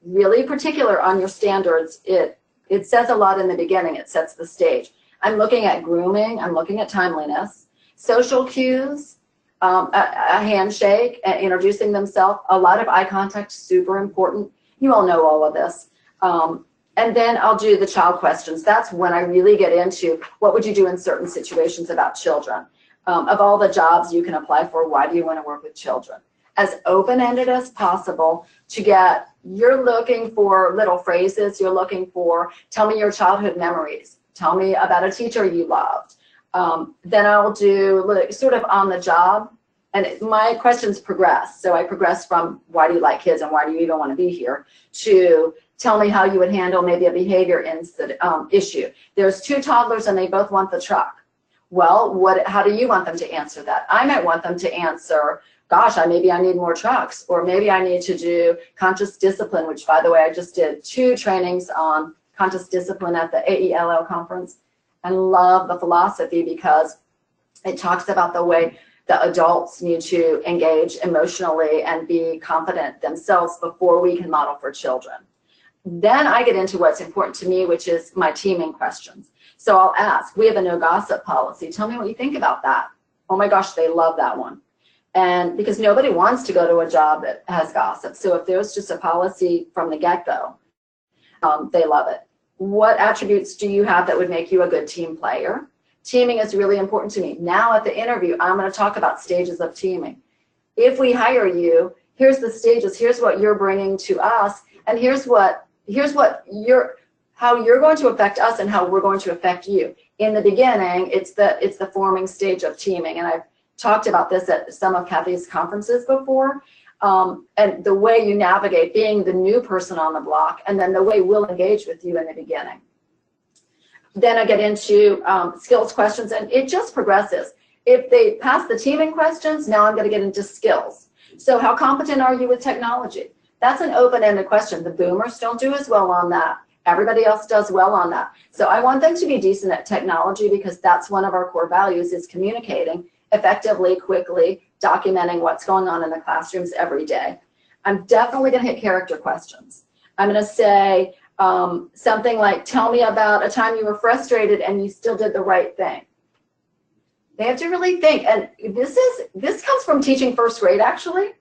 Speaker 2: really particular on your standards, it says a lot in the beginning. It sets the stage. I'm looking at grooming. I'm looking at timeliness, social cues, a handshake, introducing themselves, a lot of eye contact, super important. You all know all of this. And then I'll do the child questions. That's when I really get into what would you do in certain situations about children. Of all the jobs you can apply for, why do you want to work with children? As open-ended as possible to get, you're looking for little phrases, you're looking for, tell me your childhood memories, tell me about a teacher you loved. Then I'll do sort of on the job, and my questions progress. So I progress from why do you like kids and why do you even want to be here to tell me how you would handle maybe a behavior issue. There's 2 toddlers and they both want the truck. Well, how do you want them to answer that? I might want them to answer, gosh, maybe I need more trucks, or maybe I need to do conscious discipline, which, by the way, I just did 2 trainings on conscious discipline at the AELL conference, and love the philosophy because it talks about the way the adults need to engage emotionally and be confident themselves before we can model for children. Then I get into what's important to me, which is my teaming questions. So I'll ask, we have a no gossip policy. Tell me what you think about that. Oh my gosh, they love that one. And because nobody wants to go to a job that has gossip. So if there's just a policy from the get-go, they love it. What attributes do you have that would make you a good team player? Teaming is really important to me. Now at the interview, I'm going to talk about stages of teaming. If we hire you, here's the stages, here's what you're bringing to us, and here's how you're going to affect us and how we're going to affect you. In the beginning, it's the forming stage of teaming, and I've talked about this at some of Kathe's conferences before, and the way you navigate being the new person on the block, and then the way we'll engage with you in the beginning. Then I get into skills questions, and it just progresses. If they pass the teaming questions, now I'm going to get into skills. So how competent are you with technology? That's an open-ended question. The boomers don't do as well on that. Everybody else does well on that. So I want them to be decent at technology because that's one of our core values, is communicating effectively, quickly, documenting what's going on in the classrooms every day. I'm definitely going to hit character questions. I'm going to say something like, tell me about a time you were frustrated and you still did the right thing. They have to really think, and this comes from teaching first grade, actually.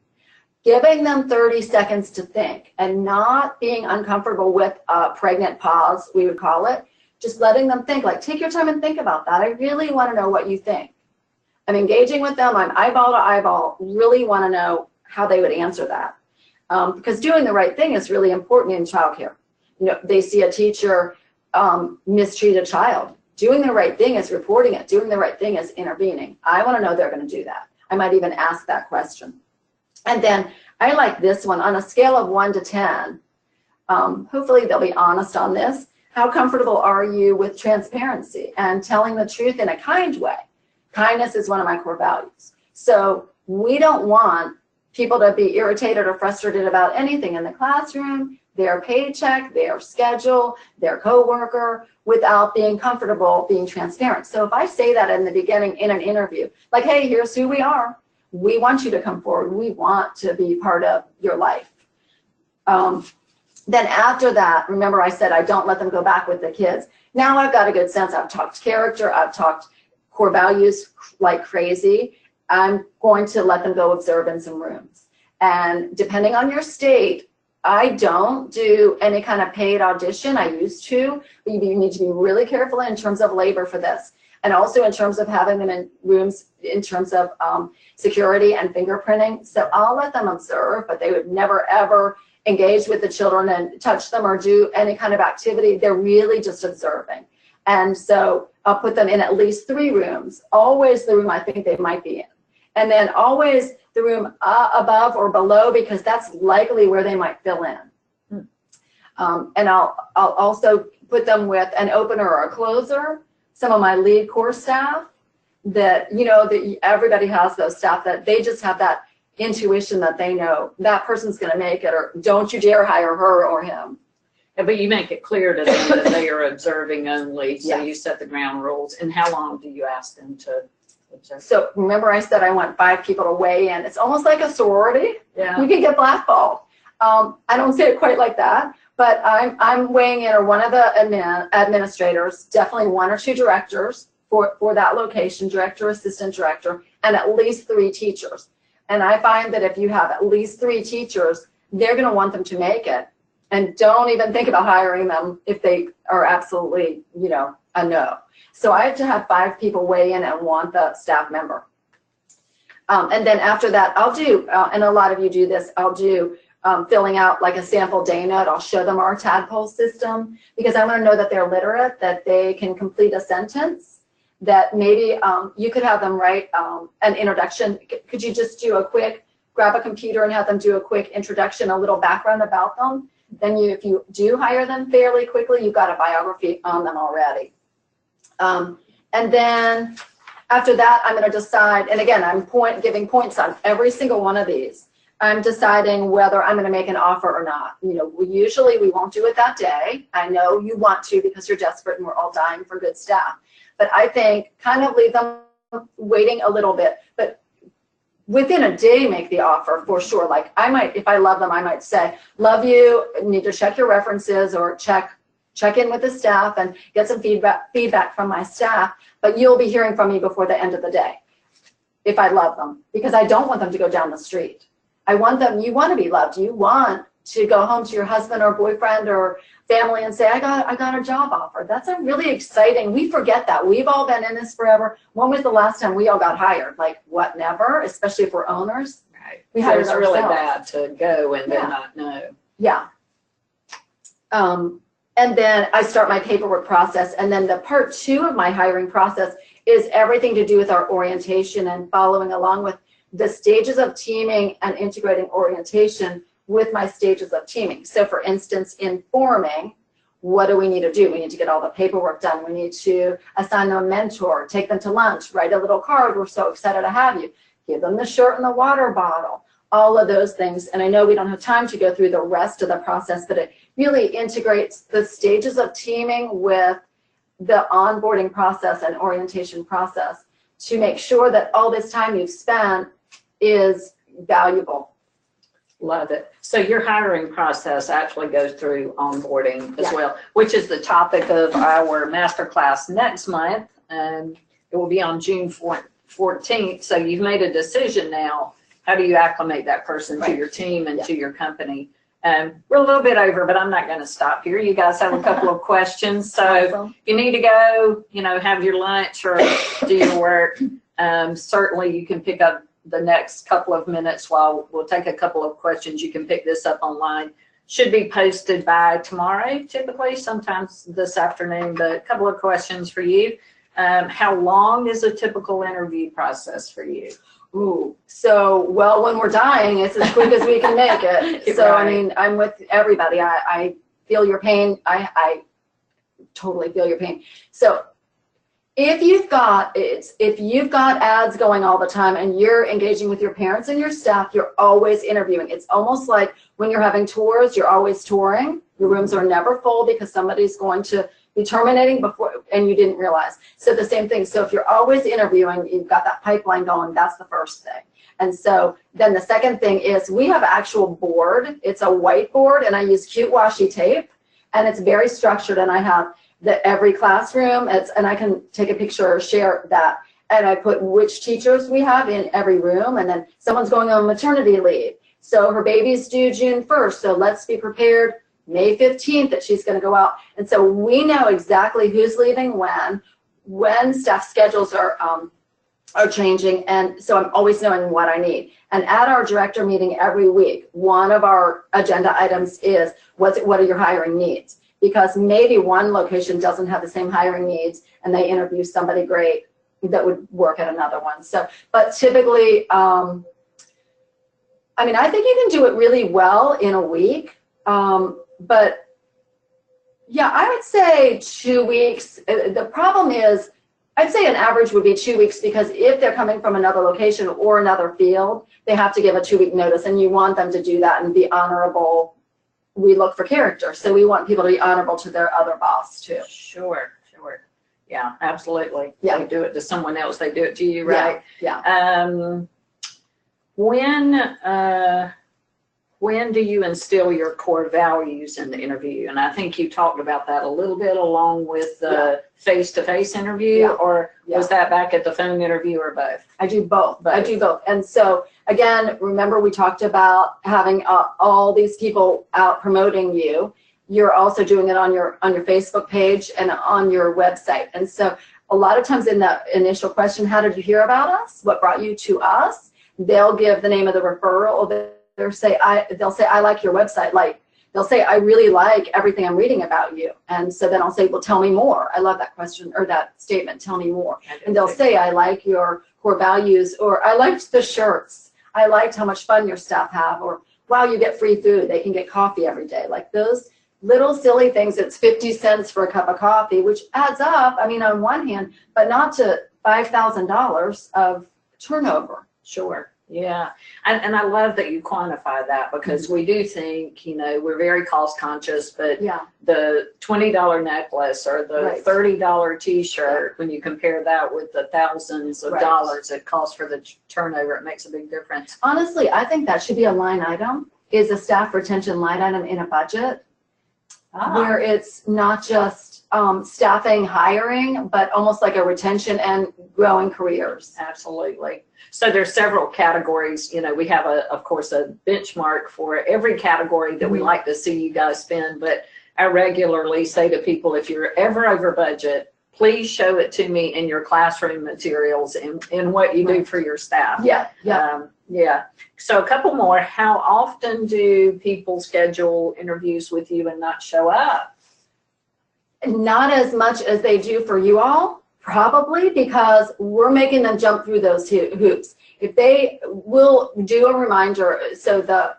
Speaker 2: Giving them 30 seconds to think and not being uncomfortable with a pregnant pause, we would call it. Just letting them think, like, take your time and think about that. I really want to know what you think. I'm engaging with them. I'm eyeball to eyeball, really want to know how they would answer that. Because doing the right thing is really important in childcare. You know, they see a teacher mistreat a child. Doing the right thing is reporting it. Doing the right thing is intervening. I want to know they're going to do that. I might even ask that question. And then I like this one on a scale of 1 to 10. Hopefully they'll be honest on this. How comfortable are you with transparency and telling the truth in a kind way? Kindness is one of my core values. So we don't want people to be irritated or frustrated about anything in the classroom, their paycheck, their schedule, their coworker, without being comfortable being transparent. So if I say that in the beginning in an interview, like, hey, here's who we are. We want you to come forward. We want to be part of your life. Then after that, remember I said I don't let them go back with the kids. Now I've got a good sense. I've talked character. I've talked core values like crazy. I'm going to let them go observe in some rooms. And depending on your state, I don't do any kind of paid audition. I used to. But you need to be really careful in terms of labor for this. And also in terms of having them in rooms, in terms of security and fingerprinting. So I'll let them observe, but they would never, ever engage with the children and touch them or do any kind of activity. They're really just observing. And so I'll put them in at least 3 rooms, always the room I think they might be in. And then always the room above or below, because that's likely where they might fill in. And I'll also put them with an opener or a closer, some of my lead core staff that, you know, that everybody has those staff that they just have that intuition that they know that person's going to make it, or don't you dare hire her or him.
Speaker 1: But you make it clear to them that they are observing only, so
Speaker 2: Yeah.
Speaker 1: you set the ground rules. And how long do you ask them to observe?
Speaker 2: So remember I said I want 5 people to weigh in. It's almost like a sorority.
Speaker 1: Yeah.
Speaker 2: You can get blackballed. I don't say it quite like that, but I'm weighing in, or one of the administrators, definitely 1 or 2 directors for that location, director, assistant director, and at least 3 teachers. And I find that if you have at least 3 teachers, they're going to want them to make it. And don't even think about hiring them if they are absolutely, you know, a no. So I have to have 5 people weigh in and want the staff member. And then after that, I'll do, and a lot of you do this, I'll do filling out like a sample day note. I'll show them our tadpole system, because I want to know that they're literate, that they can complete a sentence, that maybe you could have them write an introduction. Could you just do a quick, grab a computer and have them do a quick introduction, a little background about them? Then if you do hire them fairly quickly, you've got a biography on them already. And then after that, I'm going to decide, and again, I'm giving points on every single one of these. I'm deciding whether I'm going to make an offer or not. You know, we won't do it that day. I know you want to because you're desperate and we're all dying for good staff. But I think kind of leave them waiting a little bit. But within a day, make the offer for sure. Like I might, if I love them, I might say, love you, need to check your references, or check in with the staff and get some feedback from my staff, but you'll be hearing from me before the end of the day if I love them, because I don't want them to go down the street. I want them, you want to be loved. You want to go home to your husband or boyfriend or family and say, I got a job offer. That's a really exciting, we forget that. We've all been in this forever. When was the last time we all got hired? Like what, never, especially if we're owners.
Speaker 1: Right.
Speaker 2: We
Speaker 1: So
Speaker 2: hired
Speaker 1: it's really
Speaker 2: ourselves.
Speaker 1: bad to go and
Speaker 2: Yeah.
Speaker 1: then not know.
Speaker 2: Yeah. And then I start my paperwork process. And then the part 2 of my hiring process is everything to do with our orientation and following along with the stages of teaming and integrating orientation with my stages of teaming. So for instance, in forming, what do we need to do? We need to get all the paperwork done. We need to assign them a mentor, take them to lunch, write a little card. We're so excited to have you. Give them the shirt and the water bottle, all of those things. And I know we don't have time to go through the rest of the process, but it really integrates the stages of teaming with the onboarding process and orientation process to make sure that all this time you've spent is valuable.
Speaker 1: Love it. So your hiring process actually goes through onboarding as
Speaker 2: Yeah.
Speaker 1: well, which is the topic of our masterclass next month. And it will be on June 14th. So you've made a decision now. How do you acclimate that person to your team and to your company? We're a little bit over, but I'm not going to stop here. You guys have a couple of questions. So
Speaker 2: Awesome.
Speaker 1: if you need to go, you know, have your lunch or do your work, certainly you can pick up the next couple of minutes while we'll take a couple of questions. You can pick this up online. Should be posted by tomorrow, typically, sometimes this afternoon, but a couple of questions for you. How long is a typical interview process for you?
Speaker 2: Ooh, so, well, when we're dying, it's as quick as we can make it. So,
Speaker 1: Right.
Speaker 2: I mean, I'm with everybody. I feel your pain. I totally feel your pain. So if you've got ads going all the time and you're engaging with your parents and your staff, you're always interviewing. It's almost like when you're having tours, you're always touring. Your rooms are never full because somebody's going to be terminating before, and you didn't realize. So the same thing. So if you're always interviewing, you've got that pipeline going, that's the first thing. And so then the second thing is we have an actual board. It's a whiteboard, and I use cute washi tape, and it's very structured, and I have every classroom, and I can take a picture or share that. And I put which teachers we have in every room, and then someone's going on maternity leave. So her baby's due June 1st, so let's be prepared May 15th that she's going to go out. And so we know exactly who's leaving when staff schedules are changing, and so I'm always knowing what I need. And at our director meeting every week, one of our agenda items is what are your hiring needs? Because maybe one location doesn't have the same hiring needs and they interview somebody great that would work at another one. So, but typically, I mean, I think you can do it really well in a week, but Yeah, I would say 2 weeks. The problem is, I'd say an average would be 2 weeks, because if they're coming from another location or another field, they have to give a 2-week notice, and you want them to do that and be honorable. We look for character, so we want people to be honorable to their other boss too.
Speaker 1: Sure, sure. Yeah, absolutely.
Speaker 2: Yeah.
Speaker 1: They do it to someone else, they do it to you, right?
Speaker 2: Yeah.
Speaker 1: When do you instill your core values in the interview? And I think you talked about that a little bit along with the face-to-face interview, or was that back at the phone interview, or both?
Speaker 2: I do both. I do both. And so again, remember we talked about having all these people out promoting you. You're also doing it on your Facebook page and on your website. And so a lot of times in the initial question, how did you hear about us? What brought you to us? They'll give the name of the referral. They'll say, I like your website. Like, they'll say, I really like everything I'm reading about you. And so then I'll say, well, tell me more. I love that question, or that statement, tell me more. And they'll say, I like your core values, or I liked the shirts. I liked how much fun your staff have, or wow, you get free food. They can get coffee every day. Like those little silly things. It's 50 cents for a cup of coffee, which adds up, I mean, on one hand, but not to $5,000 of turnover.
Speaker 1: Sure. Yeah. And I love that you quantify that, because we do think, we're very cost conscious, but the $20 necklace or the $30 t-shirt, when you compare that with the thousands of dollars it costs for the turnover, it makes a big difference.
Speaker 2: Honestly, I think that should be a line item, is a staff retention line item in a budget, where it's not just staffing, hiring, but almost like a retention and growing careers.
Speaker 1: Absolutely. So there's several categories. We have of course a benchmark for every category that we like to see you guys spend, but I regularly say to people, if you're ever over budget, please show it to me in your classroom materials and in what you do for your staff. Yeah. So a couple more. How often do people schedule interviews with you and not show up?
Speaker 2: Not as much as they do for you all, probably, because we're making them jump through those hoops. If they will do a reminder, so the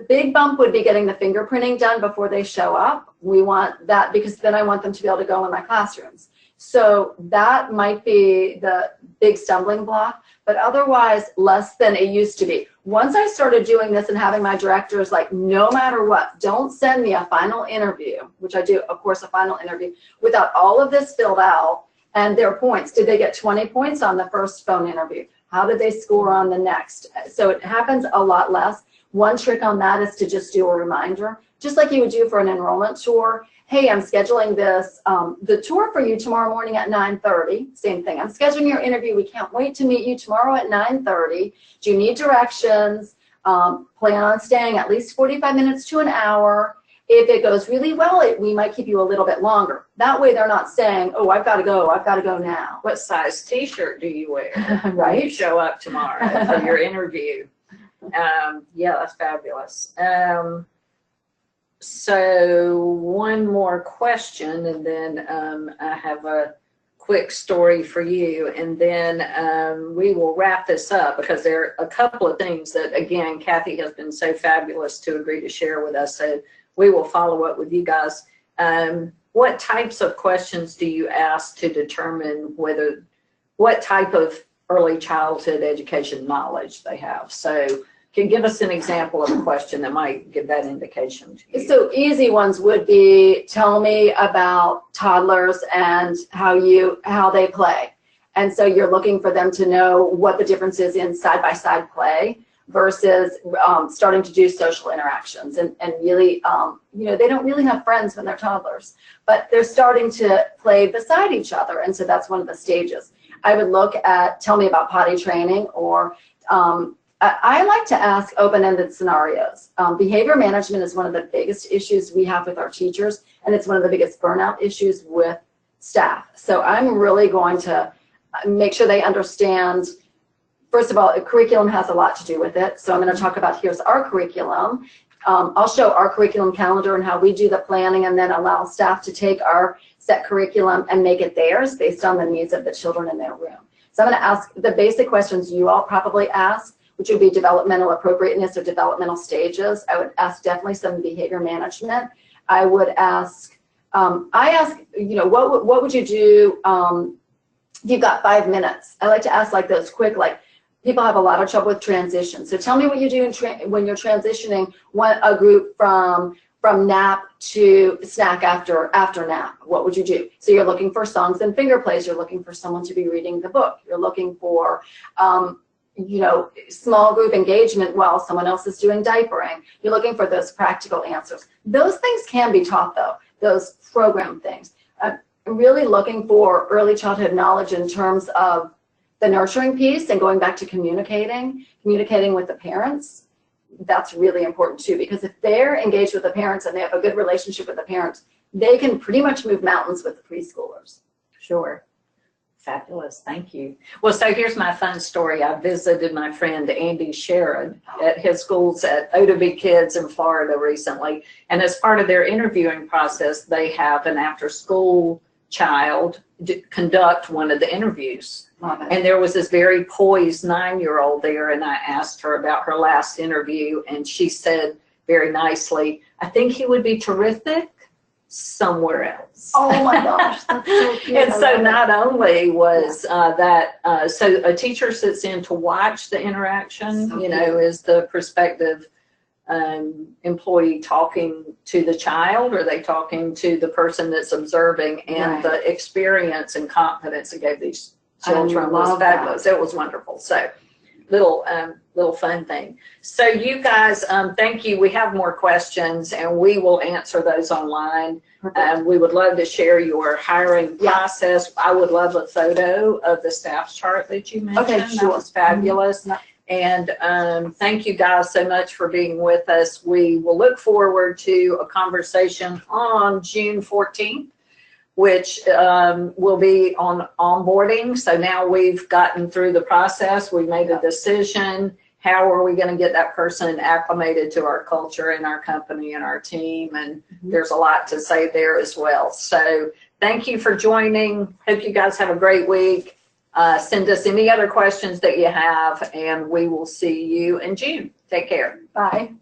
Speaker 2: big bump would be getting the fingerprinting done before they show up. We want that, because then I want them to be able to go in my classrooms. So that might be the big stumbling block, but otherwise less than it used to be. Once I started doing this and having my directors like, no matter what, don't send me a final interview, which I do, of course, a final interview, without all of this filled out and their points. Did they get 20 points on the first phone interview? How did they score on the next? So it happens a lot less. One trick on that is to just do a reminder, just like you would do for an enrollment tour. Hey, I'm scheduling this, the tour for you tomorrow morning at 9:30. Same thing. I'm scheduling your interview. We can't wait to meet you tomorrow at 9:30. Do you need directions? Plan on staying at least 45 minutes to an hour. If it goes really well, we might keep you a little bit longer. That way they're not saying, oh, I've got to go now.
Speaker 1: What size t-shirt do you wear
Speaker 2: right?
Speaker 1: when you show up tomorrow for your interview? Yeah, that's fabulous. So one more question, and then I have a quick story for you, and then we will wrap this up, because there are a couple of things that, again, Kathe has been so fabulous to agree to share with us, so we will follow up with you guys. What types of questions do you ask to determine what type of early childhood education knowledge they have? So can you give us an example of a question that might give that indication to you?
Speaker 2: So easy ones would be, tell me about toddlers and how they play. And so you're looking for them to know what the difference is in side-by-side play versus starting to do social interactions. And really, they don't really have friends when they're toddlers, but they're starting to play beside each other. And so that's one of the stages. I would look at, tell me about potty training, or I like to ask open-ended scenarios. Behavior management is one of the biggest issues we have with our teachers, and it's one of the biggest burnout issues with staff. So I'm really going to make sure they understand, first of all, a curriculum has a lot to do with it. So I'm going to talk about, here's our curriculum. I'll show our curriculum calendar and how we do the planning, and then allow staff to take our set curriculum and make it theirs based on the needs of the children in their room. So I'm going to ask the basic questions you all probably ask, which would be developmental appropriateness or developmental stages. I would ask definitely some behavior management. I would ask, I ask, you know, what would you do if you've got 5 minutes? I like to ask like those quick, like, people have a lot of trouble with transition. So tell me what you do when you're transitioning a group from nap to snack after nap. What would you do? So you're looking for songs and finger plays. You're looking for someone to be reading the book. You're looking for, you know, small group engagement while someone else is doing diapering. You're looking for those practical answers. Those things can be taught, though, those program things. I'm really looking for early childhood knowledge in terms of the nurturing piece and going back to communicating with the parents. That's really important too, because if they're engaged with the parents and they have a good relationship with the parents, they can pretty much move mountains with the preschoolers.
Speaker 1: Sure. Fabulous. Thank you. Well, so here's my fun story. I visited my friend Andy Sherrod at his schools at ODB Kids in Florida recently. And as part of their interviewing process, they have an after-school child conduct one of the interviews. And there was this very poised 9-year-old there, and I asked her about her last interview, and she said very nicely, I think he would be terrific somewhere else.
Speaker 2: Oh my gosh, that's so cute.
Speaker 1: And so not only was so a teacher sits in to watch the interaction, so you know, is the prospective employee talking to the child, or are they talking to the person that's observing? And the experience and confidence it gave these children was fabulous. It was wonderful. So little fun thing. So you guys, thank you. We have more questions and we will answer those online. We would love to share your hiring process. I would love a photo of the staff chart that you mentioned. Okay, sure. That was fabulous. And thank you guys so much for being with us. We will look forward to a conversation on June 14th. Which will be on onboarding. So now we've gotten through the process. We made a decision. How are we going to get that person acclimated to our culture and our company and our team? And there's a lot to say there as well. So thank you for joining. Hope you guys have a great week. Send us any other questions that you have, and we will see you in June. Take care.
Speaker 2: Bye.